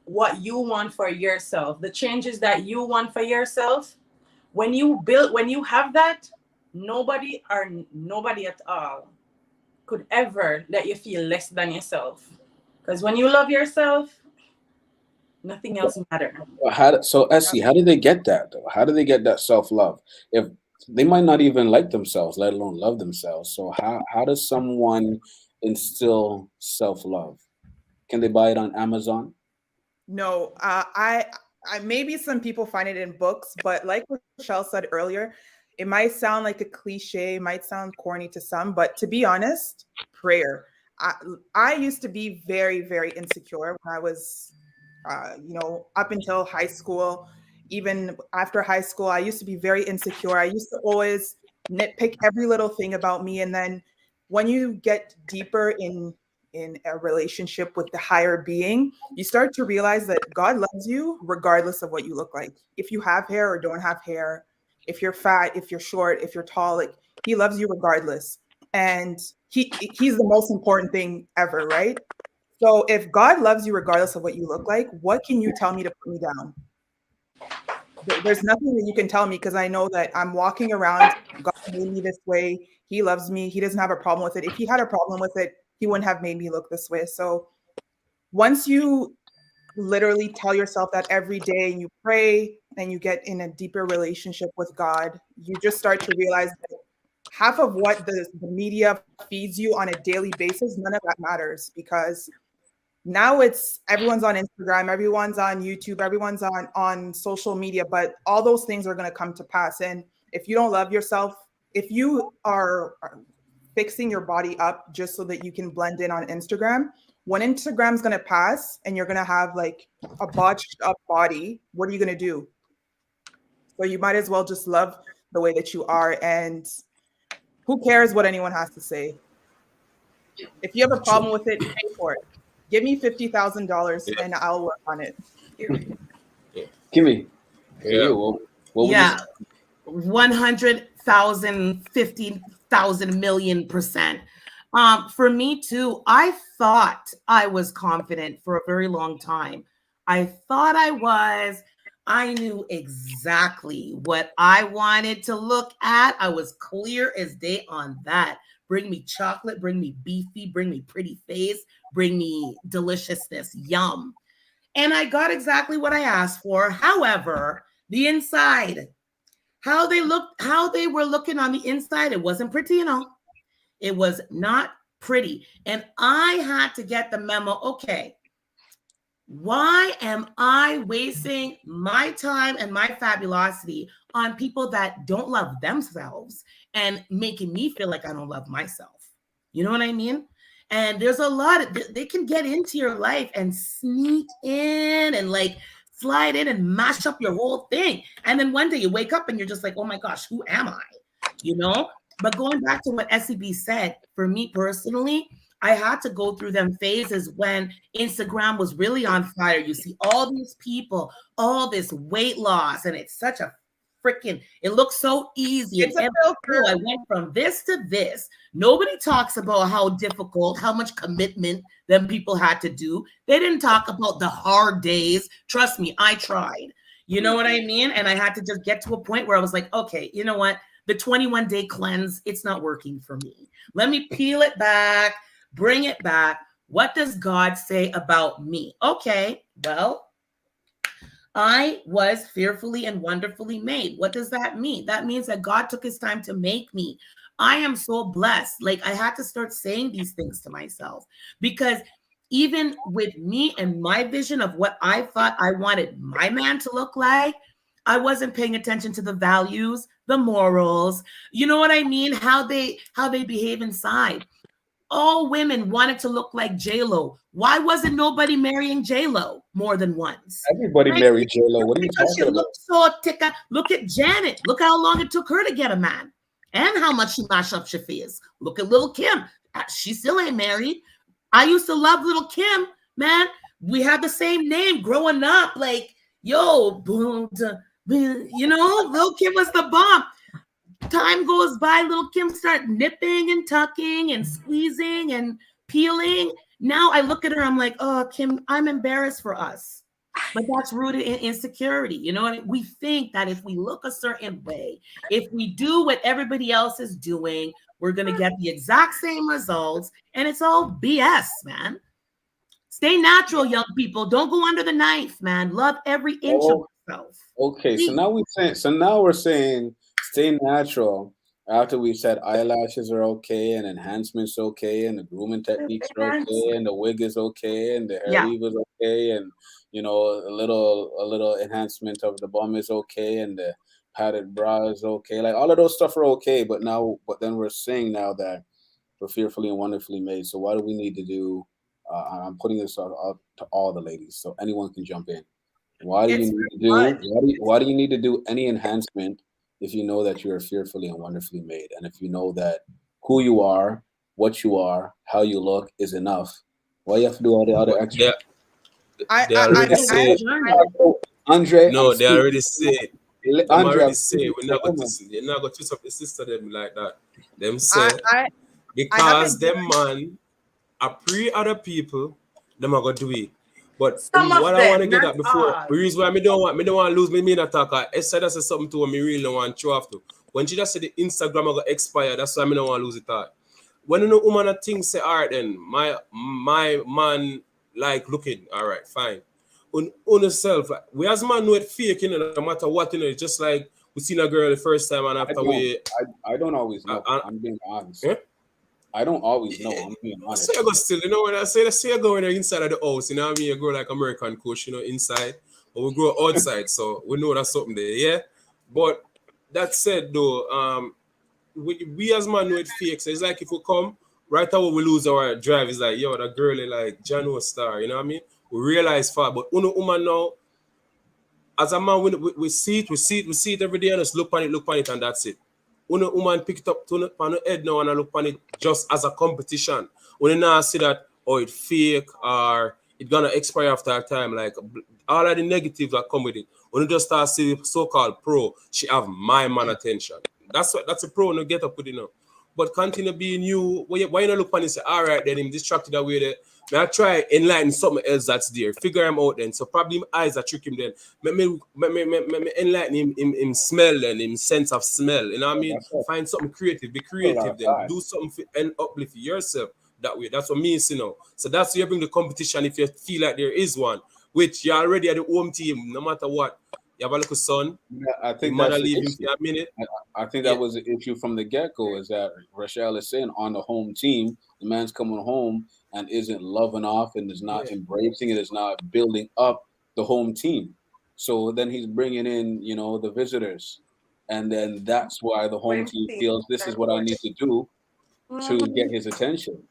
what you want for yourself, the changes that you want for yourself. When you have that, nobody at all could ever let you feel less than yourself, because when you love yourself, nothing else matters. So Essie, how do they get that though? How do they get that self-love? If they might not even like themselves, let alone love themselves. So how does someone instill self-love? Can they buy it on Amazon? No, I maybe some people find it in books, but like Michelle said earlier, it might sound like a cliche, might sound corny to some, but to be honest, prayer. I, I used to be very, very insecure when I was, up until high school. Even after high school, I used to be very insecure. I used to always nitpick every little thing about me. And then when you get deeper in a relationship with the higher being, you start to realize that God loves you regardless of what you look like. If you have hair or don't have hair, if you're fat, if you're short, if you're tall, like he loves you regardless. And he's the most important thing ever, right? So if God loves you regardless of what you look like, what can you tell me to put me down? There's nothing that you can tell me because I know that I'm walking around. God made me this way. He loves me. He doesn't have a problem with it. If he had a problem with it, he wouldn't have made me look this way. So once you literally tell yourself that every day and you pray and you get in a deeper relationship with God, you just start to realize that half of what the media feeds you on a daily basis, none of that matters because now it's everyone's on Instagram, everyone's on YouTube, everyone's on social media, but all those things are going to come to pass. And if you don't love yourself, if you are fixing your body up just so that you can blend in on Instagram, when Instagram's going to pass and you're going to have like a botched up body, what are you going to do? So you might as well just love the way that you are, and who cares what anyone has to say? If you have a problem with it, pay for it. Give me $50,000 and I'll work on it. Kimmy, for Yeah. you, what would you Yeah, say? 100,000, 50,000 million%. For me too, I thought I was confident for a very long time. I thought I was. I knew exactly what I wanted to look at. I was clear as day on that. Bring me chocolate, bring me beefy, bring me pretty face, bring me deliciousness, yum. And I got exactly what I asked for. However, the inside, how they were looking on the inside, it wasn't pretty, It was not pretty. And I had to get the memo. Okay, why am I wasting my time and my fabulosity on people that don't love themselves and making me feel like I don't love myself? You know what I mean? And there's a lot of, they can get into your life and sneak in and like slide in and mash up your whole thing. And then one day you wake up and you're just like, oh my gosh, who am I? You know? But going back to what SCB said, for me personally, I had to go through them phases when Instagram was really on fire. You see all these people, all this weight loss, and it's such a freaking, it looks so easy. It's And a oh, I filter. went from this to this. Nobody talks about how difficult, how much commitment them people had to do. They didn't talk about the hard days. Trust me, I tried. You know what I mean? And I had to just get to a point where I was like, okay, you know what? The 21-day cleanse, it's not working for me. Let me peel it back, bring it back. What does God say about me? Okay, well, I was fearfully and wonderfully made. What does that mean? That means that God took his time to make me. I am so blessed. Like I had to start saying these things to myself because even with me and my vision of what I thought I wanted my man to look like, I wasn't paying attention to the values, the morals, you know what I mean? How they behave inside. All women wanted to look like J-Lo. Why wasn't nobody marrying J-Lo more than once? Everybody Right? married J Lo. What are you Because she talking about? looked so thick. Look at Janet. Look how long it took her to get a man and how much she mashed up Shafia's. Look at Little Kim. She still ain't married. I used to love Little Kim, man. We had the same name growing up. Like, yo, boom, Little Kim was the bomb. Time goes by, Little Kim start nipping and tucking and squeezing and peeling. Now I look at her, I'm like, oh, Kim, I'm embarrassed for us. But that's rooted in insecurity. You know what I mean? We think that if we look a certain way, if we do what everybody else is doing, we're going to get the exact same results. And it's all BS, man. Stay natural, young people. Don't go under the knife, man. Love every inch of Oh, yourself. okay. Please. So now we're saying stay natural. After we said eyelashes are okay and enhancements okay and the grooming techniques are okay and the wig is okay and the hair Yeah. weave is okay and a little enhancement of the bum is okay and the padded bra is okay. Like all of those stuff are okay, but then we're saying now that we're fearfully and wonderfully made. So why do we need to do? I'm putting this up to all the ladies, so anyone can jump in. Why do you It's need to very do? much. Why do you need to do any enhancement if you know that you are fearfully and wonderfully made, and if you know that who you are what you are, how you look is enough. Why you have to do all the other But extra? they I already mean, It's say a it. journey. Andre, I'm No, they speaking. already say it. Them Andre, already I'm say speaking we're to the not going to woman. you're not going to twist up the sister them like that. Them I, say I, I because haven't. them man are pre other people, them are gonna do it. But Some of what I want to them, get not at before, all. the reason why me don't want to lose me mean attack. Esther that said something to her, me really don't want to show off to. When she just said the Instagram will expire, that's why me don't want to lose it out. When you know woman a thing say, all right then, my man like looking, all right, fine. On yourself, we as man know it fake, no matter what, it's just like we seen a girl the first time and I after don't. we, I don't always uh, know. uh, I'm being honest. eh? I don't always know. I'm being Say honest. I go still, you know when I say I go in the inside of the house, you know what I mean? I grow like American coach, inside, but we grow outside, so we know that's something there, yeah. But that said though, we as man know it fake. So it's like if we come right away we lose our drive, it's like yo, that girl is like Jano star, you know what I mean? We realize far, but uno woman now, as a man, we see it every day and just look on it, and that's it. When a woman pick it up to on the head now and I look on it just as a competition. When you now see that, oh, it fake or it gonna expire after a time, like all of the negatives that come with it. When you just start see the so-called pro, she have my man attention. That's a pro when you get up with it now. But continue being you. Why you not look on and say, all right, then him distracted away there. May I try enlighten something else that's there. Figure him out then. So probably my eyes are trick him then. Me enlighten him smell then, him sense of smell. You know what I mean? That's it. Find something creative. Be A lot creative of then. time. Do something and uplift yourself that way. That's what me is, So that's where you bring the competition if you feel like there is one. Which you're already at the home team, no matter what. You have a little son, Yeah, I your think mother that's the leave him issue. for a minute. I think Yeah. that was the issue from the get go. Is that Rochelle is saying on the home team, the man's coming home and isn't loving off and is not Yeah. embracing it, is not building up the home team. So then he's bringing in, the visitors, and then that's why the home When team people feels this is are what I bored. need to do to get Mhm. his attention.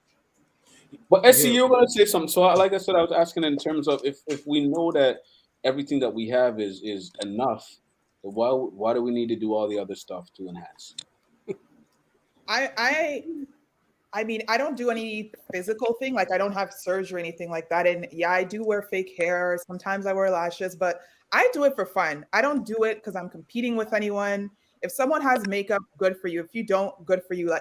But SC, Yeah. you're gonna say something. So, like I said, I was asking in terms of if we know that everything that we have is enough, then why do we need to do all the other stuff to enhance? I I I mean, I don't do any physical thing. Like I don't have surgery or anything like that. And yeah, I do wear fake hair. Sometimes I wear lashes, but I do it for fun. I don't do it because I'm competing with anyone. If someone has makeup, good for you. If you don't, good for you.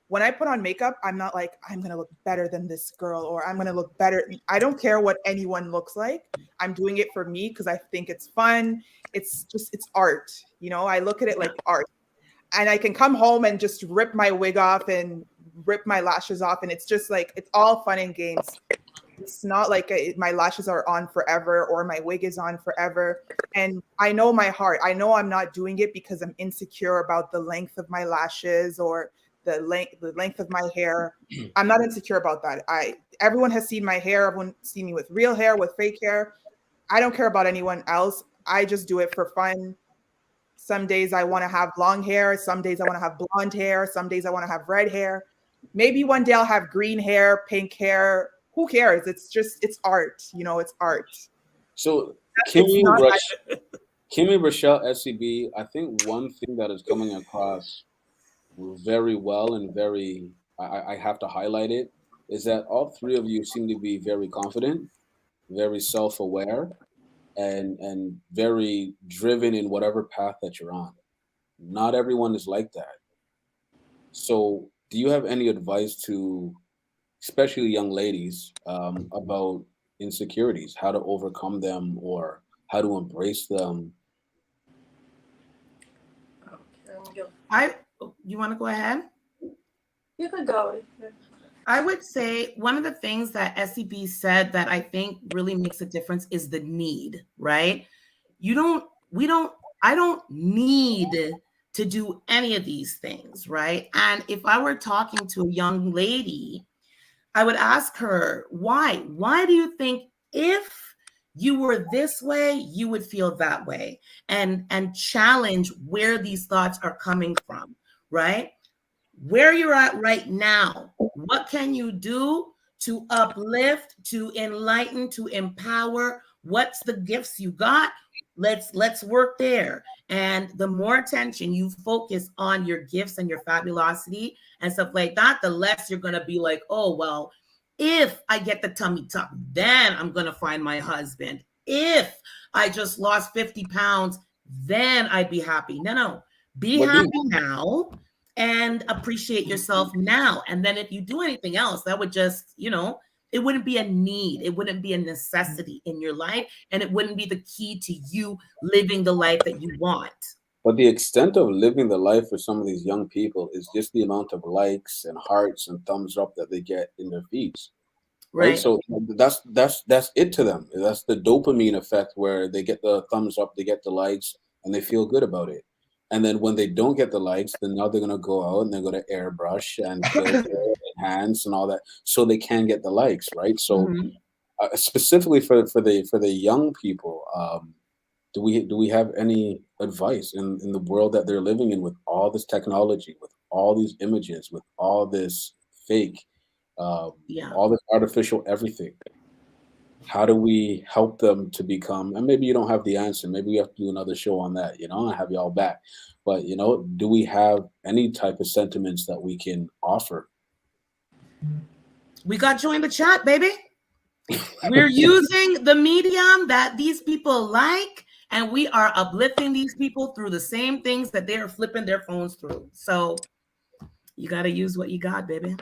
When I put on makeup, I'm not like, I'm going to look better than this girl or I'm going to look better. I don't care what anyone looks like. I'm doing it for me because I think it's fun. It's art. I look at it like art, and I can come home and just rip my wig off and rip my lashes off, and it's just like it's all fun and games. It's not like my lashes are on forever or my wig is on forever. And I know my heart. I know I'm not doing it because I'm insecure about the length of my lashes or the length of my hair. I'm not insecure about that. Everyone has seen my hair. Everyone seen me with real hair, with fake hair. I don't care about anyone else. I just do it for fun. Some days I want to have long hair. Some days I want to have blonde hair. Some days I want to have red hair. Maybe one day I'll have green hair, pink hair. Who cares? It's art. It's art. So, It's Kimmy not. Rush, Kimmy Rochelle SCB, I think one thing that is coming across very well and very, I have to highlight it, is that all three of you seem to be very confident, very self-aware, and very driven in whatever path that you're on. Not everyone is like that. So, do you have any advice to, especially young ladies, about insecurities, how to overcome them or how to embrace them? Okay, I You want to go ahead? you could go. I would say one of the things that SCB said that I think really makes a difference is the need, right? You don't, we don't, I don't need to do any of these things, right? And if I were talking to a young lady, I would ask her, why? Why do you think if you were this way, you would feel that way? And challenge where these thoughts are coming from, right? Where you're at right now, what can you do to uplift, to enlighten, to empower? What's the gifts you got? Let's work there. And the more attention you focus on your gifts and your fabulosity and stuff like that, the less you're gonna be like, oh well, if I get the tummy tuck, then I'm gonna find my husband. If I just lost 50 pounds, then I'd be happy. No. Be But happy now and appreciate yourself now. And then if you do anything else, that would just, it wouldn't be a need. It wouldn't be a necessity in your life. And it wouldn't be the key to you living the life that you want. But the extent of living the life for some of these young people is just the amount of likes and hearts and thumbs up that they get in their feeds. Right. Right. So that's it to them. That's the dopamine effect where they get the thumbs up, they get the likes, and they feel good about it. And then when they don't get the likes, then now they're gonna go out and they're gonna airbrush and filter, enhance, and all that, so they can get the likes, right? So Mhm. specifically for the young people, do we have any advice in the world that they're living in with all this technology, with all these images, with all this fake, Yeah. all this artificial everything? How do we help them to become? And maybe you don't have the answer. Maybe we have to do another show on that. And have you all back. But do we have any type of sentiments that we can offer? We got you in the chat, baby. We're using the medium that these people like, and we are uplifting these people through the same things that they are flipping their phones through. So you got to use what you got, baby.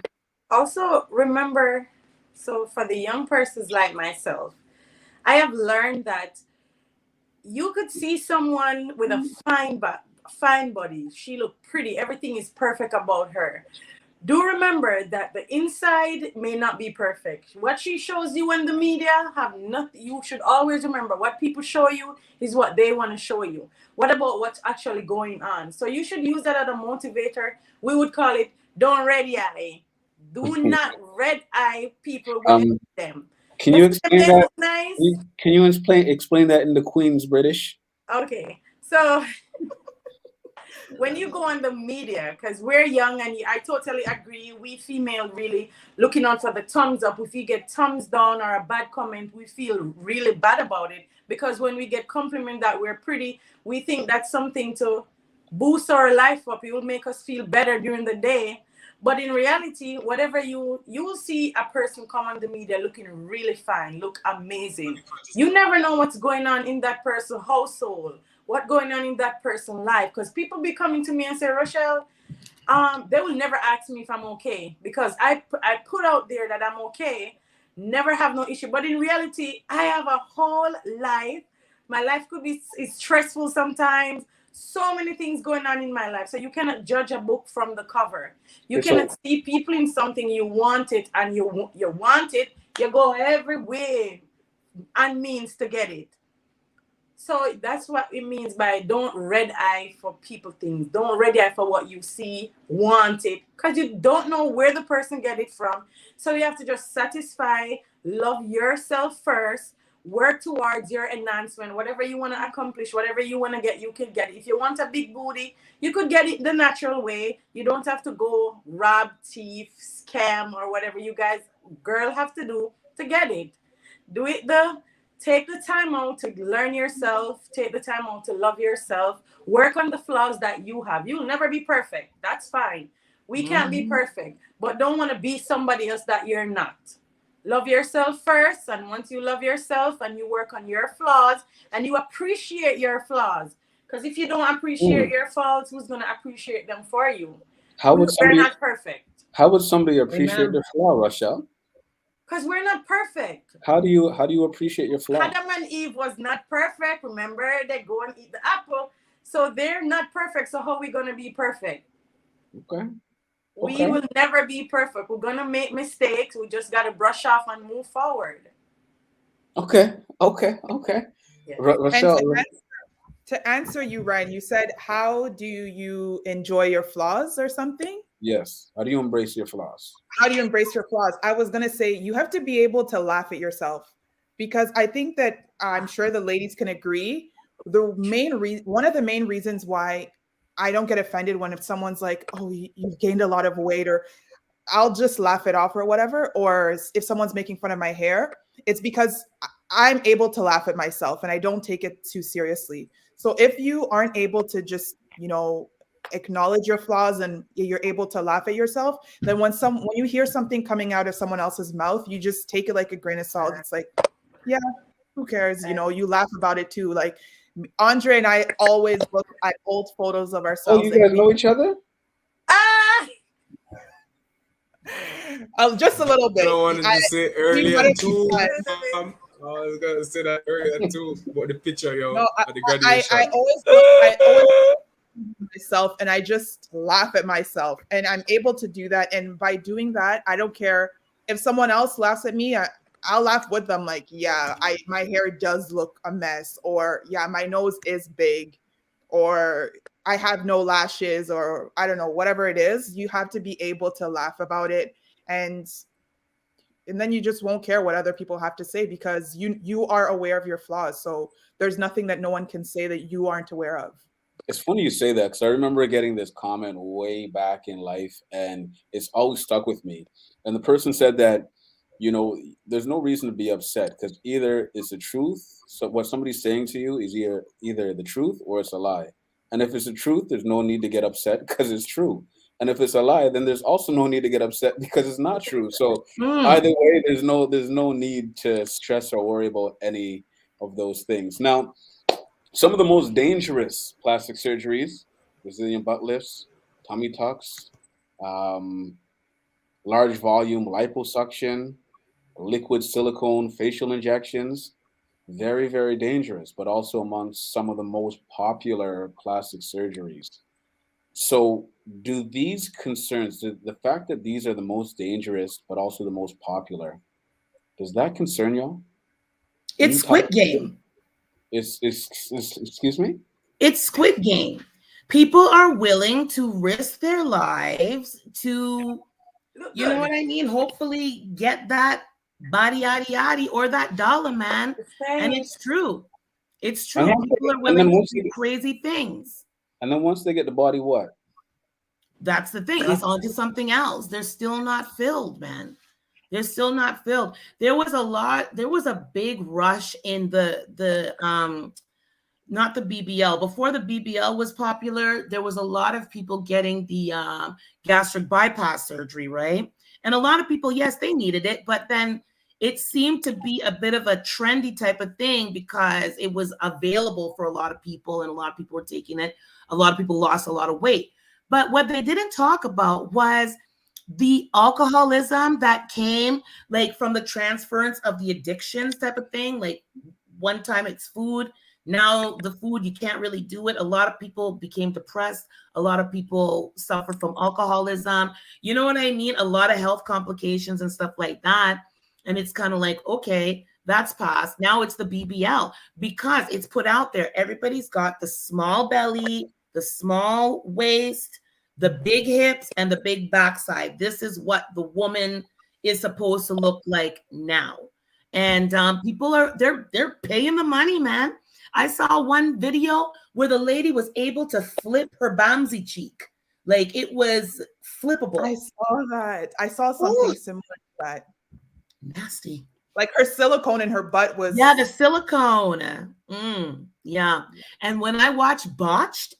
Also, remember, so for the young persons like myself, I have learned that you could see someone with a fine body. She looked pretty. Everything is perfect about her. Do remember that the inside may not be perfect. What she shows you in the media have nothing. You should always remember what people show you is what they want to show you. What about what's actually going on? So you should use that as a motivator. We would call it don't red eye. Do not red eye people when you see them. Can you explain They that? look nice. Can you explain that in the Queen's British? Okay, so when you go on the media, because we're young and I totally agree, we female really looking out for the thumbs up. If you get thumbs down or a bad comment, we feel really bad about it, because when we get compliment that we're pretty, we think that's something to boost our life up. It will make us feel better during the day. But in reality, whatever you will see a person come on the media looking really fine, look amazing. You never know what's going on in that person's household, what's going on in that person's life. Because people be coming to me and say, Rochelle, they will never ask me if I'm okay, because I put out there that I'm okay, never have no issue. But in reality, I have a whole life. My life could be stressful sometimes. So many things going on in my life. So you cannot judge a book from the cover. You cannot see people in something, you want it, and you want it. You go every way and means to get it. So that's what it means by don't red eye for people things. Don't red eye for what you see, want it, because you don't know where the person get it from. So you have to just satisfy, love yourself first, work towards your enhancement. Whatever you want to accomplish, whatever you want to get, you can get it. If you want a big booty, you could get it the natural way. You don't have to go rob, thief, scam, or whatever you guys, girl, have to do to get it. Do it take the time out to learn yourself, take the time out to love yourself, work on the flaws that you have. You'll never be perfect. That's fine. We can't be perfect, but don't want to be somebody else that you're not. Love yourself first, and once you love yourself and you work on your flaws and you appreciate your flaws, because if you don't appreciate your flaws, who's going to appreciate them for you? We're not perfect. How would somebody appreciate their flaw, Rochelle? Because we're not perfect. How do you appreciate your flaw? Adam and Eve was not perfect. Remember, they go and eat the apple. So they're not perfect. So how are we going to be perfect? Okay. We will never be perfect. We're going to make mistakes. We just got to brush off and move forward. Okay. Yeah. Rochelle, to answer you, Ryan, you said, how do you enjoy your flaws or something? yes. How do you embrace your flaws? How do you embrace your flaws? I was going to say you have to be able to laugh at yourself, because I think that I'm sure the ladies can agree. One of the main reasons why I don't get offended when if someone's like, oh, you've gained a lot of weight, or I'll just laugh it off or whatever. Or if someone's making fun of my hair, it's because I'm able to laugh at myself and I don't take it too seriously. So if you aren't able to just, acknowledge your flaws and you're able to laugh at yourself, then when you hear something coming out of someone else's mouth, you just take it like a grain of salt. It's like, yeah, who cares? You laugh about it too. Like Andre and I always look at old photos of Oh, ourselves. you guys know each other? Ah, Just a little bit. I wanted to say earlier wanted to too. be I was gonna say that earlier too about the picture, yo, No, at the graduation. I always myself and I just laugh at myself and I'm able to do that. And by doing that, I don't care if someone else laughs at me. I'll laugh with them. Like, yeah, my hair does look a mess, or yeah, my nose is big, or I have no lashes, or I don't know, whatever it is. You have to be able to laugh about it, and then you just won't care what other people have to say because you are aware of your flaws. So there's nothing that no one can say that you aren't aware of. It's funny you say that because I remember getting this comment way back in life, and it's always stuck with me. And the person said that, there's no reason to be upset because either it's the truth. So what somebody's saying to you is either the truth or it's a lie. And if it's the truth, there's no need to get upset because it's true. And if it's a lie, then there's also no need to get upset because it's not true. So either way, there's no need to stress or worry about any of those things. Now, some of the most dangerous plastic surgeries: Brazilian butt lifts, tummy tucks, um, large volume liposuction, liquid silicone facial injections. Very, very dangerous, but also amongst some of the most popular plastic surgeries. So, do these concerns, the fact that these are the most dangerous, but also the most popular, does that concern y'all? Can It's you talk? Squid Game. Excuse me? It's Squid Game. People are willing to risk their lives to, look you know good. what I mean? Hopefully get that body yaddy yaddy or that dollar, man. And Same. it's true. It's And true. People are and then willing to do crazy things. once they get the body, what? That's the thing. It's onto something else. They're still not filled, man. They're still not filled. There was a big rush in the not the BBL. Before the BBL was popular, there was a lot of people getting the gastric bypass surgery, right? And a lot of people, yes, they needed it, but then it seemed to be a bit of a trendy type of thing because it was available for a lot of people and a lot of people were taking it. A lot of people lost a lot of weight. But what they didn't talk about was the alcoholism that came like from the transference of the addictions type of thing. Like one time it's food, now the food, you can't really do it. A lot of people became depressed. A lot of people suffered from alcoholism. You know what I mean? A lot of health complications and stuff like that. And it's kind of like, okay, that's past. Now it's the BBL because it's put out there. Everybody's got the small belly, the small waist, the big hips, and the big backside. This is what the woman is supposed to look like now. And people they're paying the money, man. I saw one video where the lady was able to flip her Bamsi cheek. Like it was flippable. I saw that. I saw something similar to that. Nasty. Like her silicone in her butt was. Yeah, the silicone. Yeah. And when I watch Botched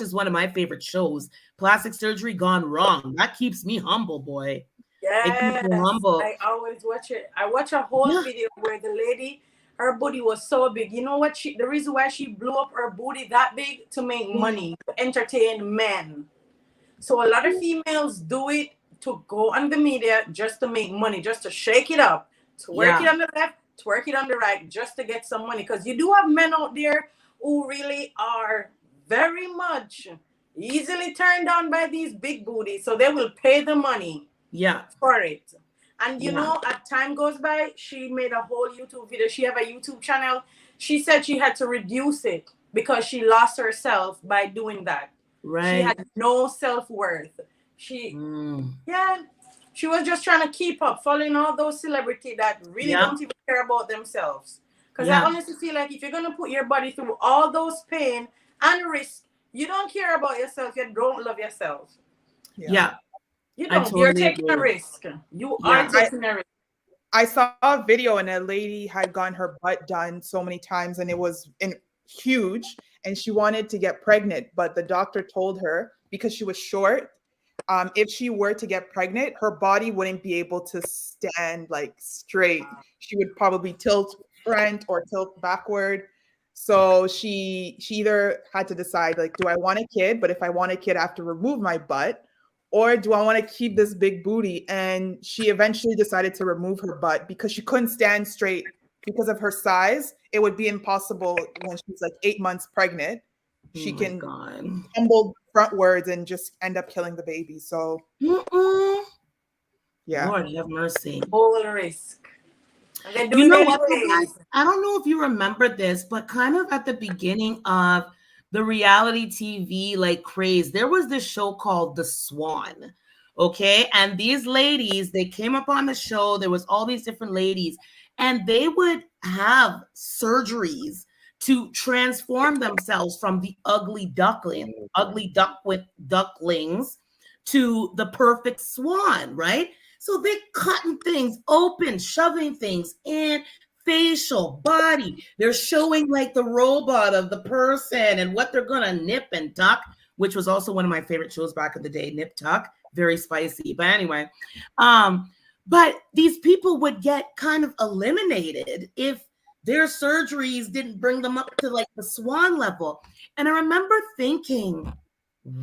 is one of my favorite shows. Plastic surgery gone wrong. That keeps me humble, boy. It keeps me Yes, humble. I always watch it. I watch a whole video where the lady, her booty was so big. You know what? The reason why she blew up her booty that big to make money, to entertain men. So a lot of females do it to go on the media just to make money, just to shake it up, twerk it on the left, twerk it on the right, just to get some money. Because you do have men out there who really are very much easily turned on by these big booties. So they will pay the money for it. And you know, as time goes by, she made a whole YouTube video. She have a YouTube channel. She said she had to reduce it because she lost herself by doing that. Right. She had no self-worth. She was just trying to keep up, following all those celebrities that really don't even care about themselves. Because I honestly feel like if you're gonna put your body through all those pain and risk, you don't care about yourself, you don't love yourself. Yeah. You don't. You're taking a risk. You are taking a risk. I saw a video and a lady had gotten her butt done so many times and it was huge and she wanted to get pregnant, but the doctor told her because she was short, if she were to get pregnant, her body wouldn't be able to stand like straight. She would probably tilt front or tilt backward. So she either had to decide like, do I want a kid? But if I want a kid, I have to remove my butt, or do I want to keep this big booty? And she eventually decided to remove her butt because she couldn't stand straight because of her size. It would be impossible when she's like 8 months pregnant. Oh She my can God. tumble frontwards and just end up killing the baby. So yeah. Lord have mercy. Whole risk. And they do You it know what, though, anyways. guys? I don't know if you remember this, but kind of at the beginning of the reality TV like craze, there was this show called The Swan. Okay. And these ladies, they came up on the show. There was all these different ladies, and they would have surgeries to transform themselves from the ugly duck with ducklings to the perfect swan, right? So they're cutting things open, shoving things in, facial, body. They're showing like the robot of the person and what they're gonna nip and tuck, which was also one of my favorite shows back in the day, Nip Tuck. Very spicy. But anyway, but these people would get kind of eliminated if their surgeries didn't bring them up to like the swan level. And I remember thinking,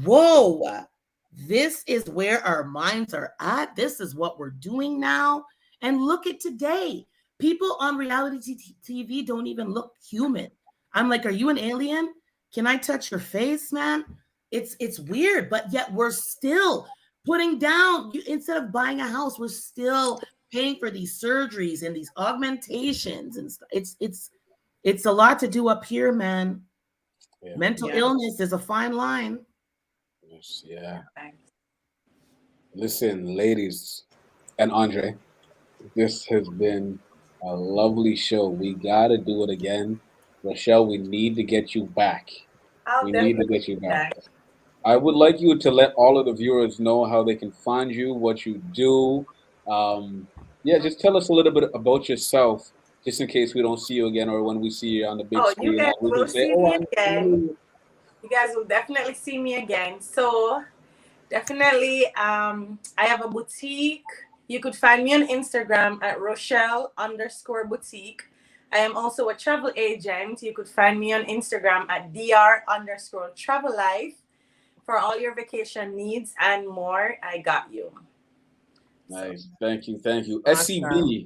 whoa, this is where our minds are at. This is what we're doing now. And look at today. People on reality TV don't even look human. I'm like, are you an alien? Can I touch your face, man? It's weird, but yet we're still putting down, instead of buying a house, we're still paying for these surgeries and these augmentations and stuff. It's a lot to do up here, man. Yeah. Mental Yeah. illness is a fine line. Yes, yeah. Listen, ladies and Andre, this has been a lovely show. We gotta do it again. Rochelle, we need to get you back. I'll We need to definitely get you do back. that. I would like you to let all of the viewers know how they can find you, what you do. Yeah, just tell us a little bit about yourself, just in case we don't see you again, or when we see you on the big Oh, you screen, guys we will can say, see "Oh, me I again. know you." You guys will definitely see me again. So definitely, I have a boutique. You could find me on Instagram at Rochelle_boutique. I am also a travel agent. You could find me on Instagram at dr_travel life. For all your vacation needs and more, I got you. So, Nice, thank you, thank you. Awesome. SCB, you.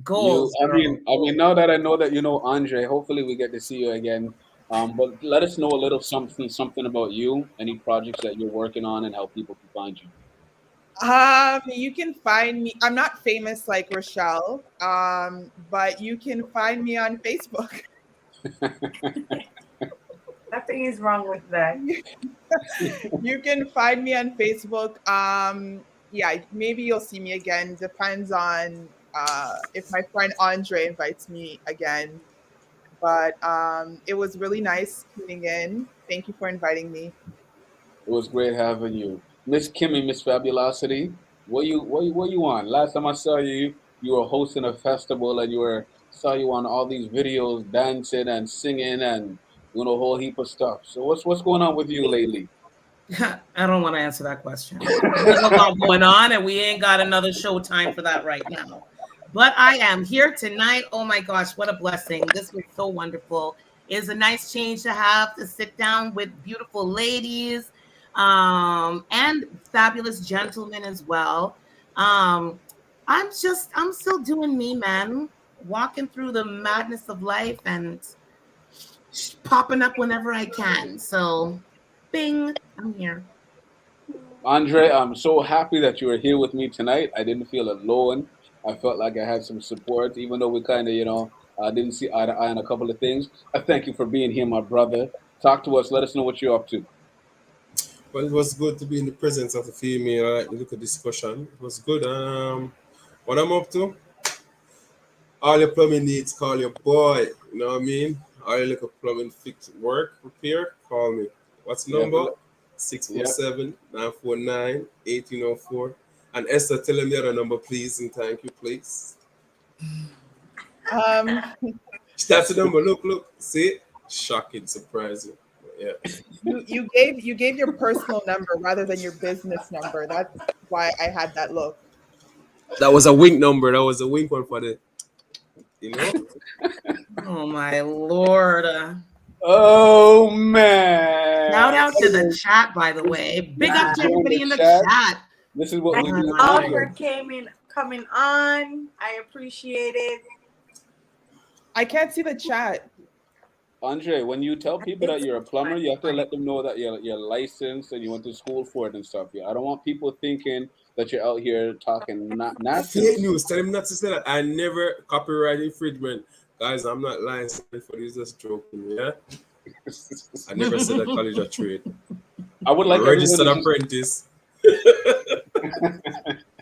Goals, I girl. mean, I mean, now that I know that you know Andre, hopefully we get to see you again. But let us know a little something about you, any projects that you're working on, and how people can find you. You can find me. I'm not famous like Rochelle, but you can find me on Facebook. nothing is wrong with that. You can find me on Facebook. Yeah, maybe you'll see me again. Depends on if my friend Andre invites me again. But it was really nice tuning in. Thank you for inviting me. It was great having you, Miss Kimmy, Miss Fabulosity. What you on? Last time I saw you, you were hosting a festival, and saw you on all these videos, dancing and singing and doing a whole heap of stuff. So what's going on with you lately? I don't want to answer that question. There's a lot going on, and we ain't got another show time for that right now. But I am here tonight. Oh my gosh, what a blessing. This was so wonderful. It's a nice change to have to sit down with beautiful ladies and fabulous gentlemen as well. Um, I'm still doing me, man, walking through the madness of life and popping up whenever I can. So, bing, I'm here. Andre, I'm so happy that you are here with me tonight. I didn't feel alone. I felt like I had some support, even though we kind of, didn't see eye to eye on a couple of things. I thank you for being here, my brother. Talk to us. Let us know what you're up to. Well, it was good to be in the presence of the female. I like the look of discussion. It was good. What I'm up to? All your plumbing needs, call your boy. You know what I mean? All your little plumbing fix work, repair, call me. What's the Yep, number? yep. 647-949-1804. And Esther, tell him the other number, please, and thank you, please. Um, That's the number. Look. See? Shocking, surprising. Yeah. you gave your personal number rather than your business number. That's why I had that look. That was a wink number. That was a wink one for the, you know? Oh my lord. Oh man! Shout out to the Anyways, chat, by the way. Big up to join everybody the in the chat. chat. This is what we Oh do my All on god. for coming on. I appreciate it. I can't see the chat. Andre, when you tell people that It's you're a plumber, you have to fine. let them know that you're licensed and you went to school for it and stuff. Yeah, I don't want people thinking that you're out here talking not Fake nastiness. news. Tell him not to say that. I never copyright infringement. Guys, I'm not licensed for this. Just joking. Yeah. I never said that college or trade. I would I'm a like everyone registered to just apprentice.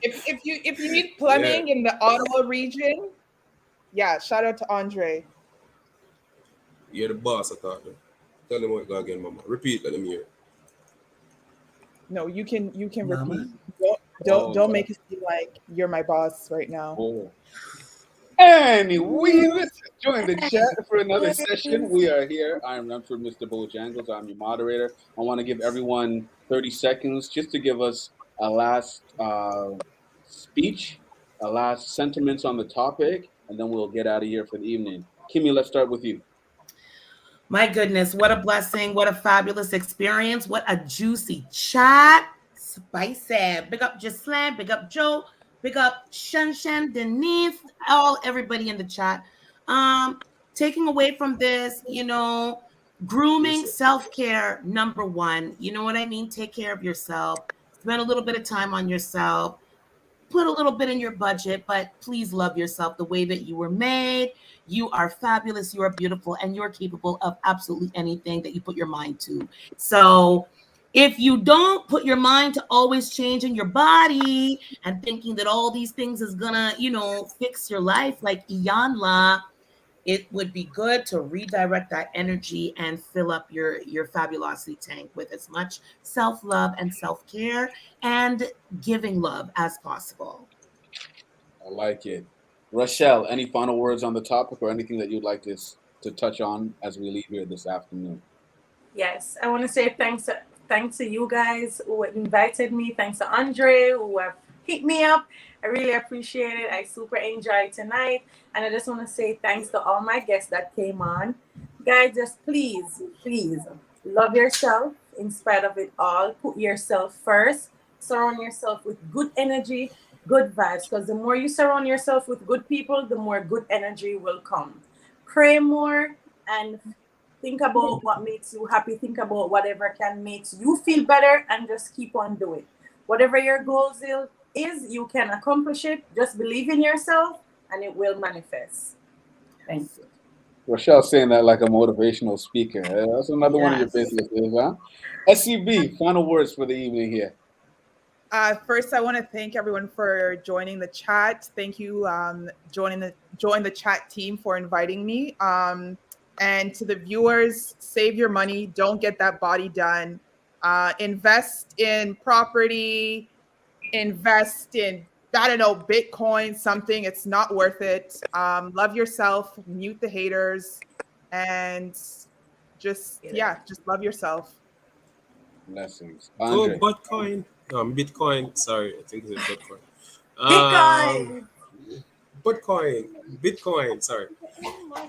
If you need Yeah. plumbing in the Ottawa region, yeah, shout out to Andre. You're the boss, I thought. Tell them what go again, mama. Repeat, let them hear. No, you can Mama. repeat. Don't oh, make it seem like you're my boss right now. oh. Anyway, let's join the chat for another session. We are here. I'm Remford, Mr. Bojangles. I'm your moderator. I want to give everyone 30 seconds just to give us a last speech, a last sentiments on the topic, and then we'll get out of here for the evening. Kimmy, let's start with you. My goodness, what a blessing. What a fabulous experience. What a juicy chat. Spicy. Big up Giselle. Big up Joe. Big up Shan, Denise, all everybody in the chat. Taking away from this, grooming, Yes, self-care, number one. You know what I mean? Take care of yourself. Spend a little bit of time on yourself. Put a little bit in your budget, but please love yourself the way that you were made. You are fabulous, you are beautiful, and you're capable of absolutely anything that you put your mind to. So, if you don't put your mind to always changing your body and thinking that all these things is gonna, fix your life like Iyanla, it would be good to redirect that energy and fill up your fabulosity tank with as much self-love and self-care and giving love as possible. I like it. Rochelle, any final words on the topic or anything that you'd like to touch on as we leave here this afternoon? Yes, I want to say thanks to you guys who invited me. Thanks to Andre who have hit me up. I really appreciate it. I super enjoyed tonight, and I just want to say thanks to all my guests that came on. Guys, just please love yourself in spite of it all. Put yourself first. Surround yourself with good energy, good vibes. Because the more you surround yourself with good people, the more good energy will come. Pray more and think about what makes you happy. Think about whatever can make you feel better and just keep on doing. Whatever your goals is, you can accomplish it. Just believe in yourself and it will manifest. Thank you. Rochelle saying that like a motivational speaker. That's another one of your Yes. businesses, huh? SCB, final words for the evening here. First, I want to thank everyone for joining the chat. Thank you, join the chat team for inviting me. And to the viewers, save your money. Don't get that body done. Invest in property. Invest in, I don't know, Bitcoin, something. It's not worth it. Love yourself. Mute the haters, and just love yourself. Blessings. go Andre. Bitcoin. Bitcoin. Sorry, I think it's Bitcoin. Um, Bitcoin. Bitcoin. Bitcoin. Sorry.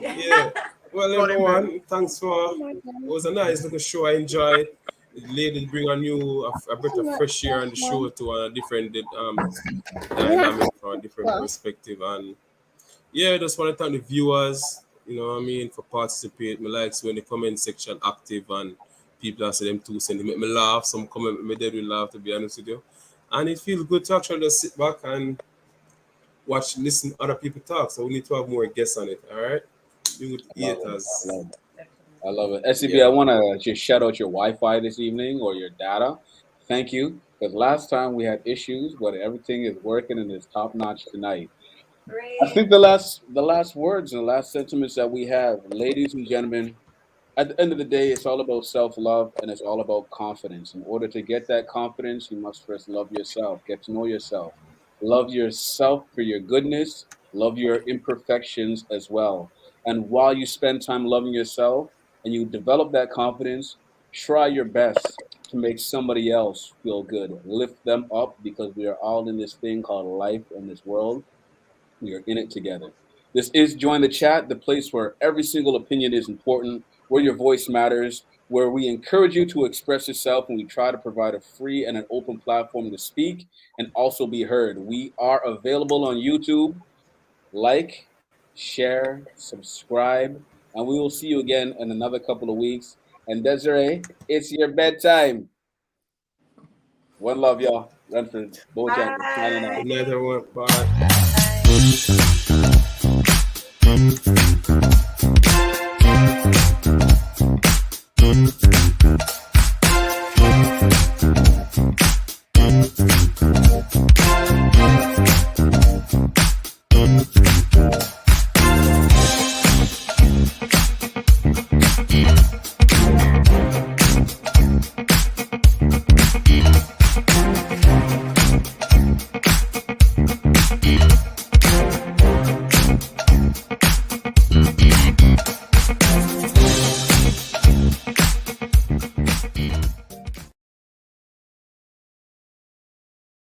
Yeah. Yeah. Well, Don't embarrass. everyone, thanks for. It was a nice little show. I enjoyed. The ladies bring a bit of fresh air on the show to a different dynamic from a different perspective. And yeah, just want to thank the viewers, what I mean, for participating. Me likes when the comment section active and people are saying them too, saying they make me laugh. Some comment me dead will laugh, to be honest with you. And it feels good to actually just sit back and listen other people talk. So we need to have more guests on it, all right? You would I love eat it. I us. love it. I love it. SCB, I Yeah. want to just shout out your Wi-Fi this evening or your data. Thank you. Because last time we had issues, but everything is working and is top notch tonight. I Great. think the last words and the last sentiments that we have, ladies and gentlemen, at the end of the day, it's all about self-love and it's all about confidence. In order to get that confidence, you must first love yourself, get to know yourself, love yourself for your goodness, Love your imperfections as well. And while you spend time loving yourself and you develop that confidence, try your best to make somebody else feel good. Lift them up because we are all in this thing called life in this world. We are in it together. This is Join the Chat, the place where every single opinion is important, where your voice matters, where we encourage you to express yourself and we try to provide a free and an open platform to speak and also be heard. We are available on YouTube. Like, share, subscribe, and we will see you again in another couple of weeks. And Desiree, it's your bedtime. One love, y'all. Renford, Bojangles, signing Bye. off. Good night, everyone. Bye. Bye.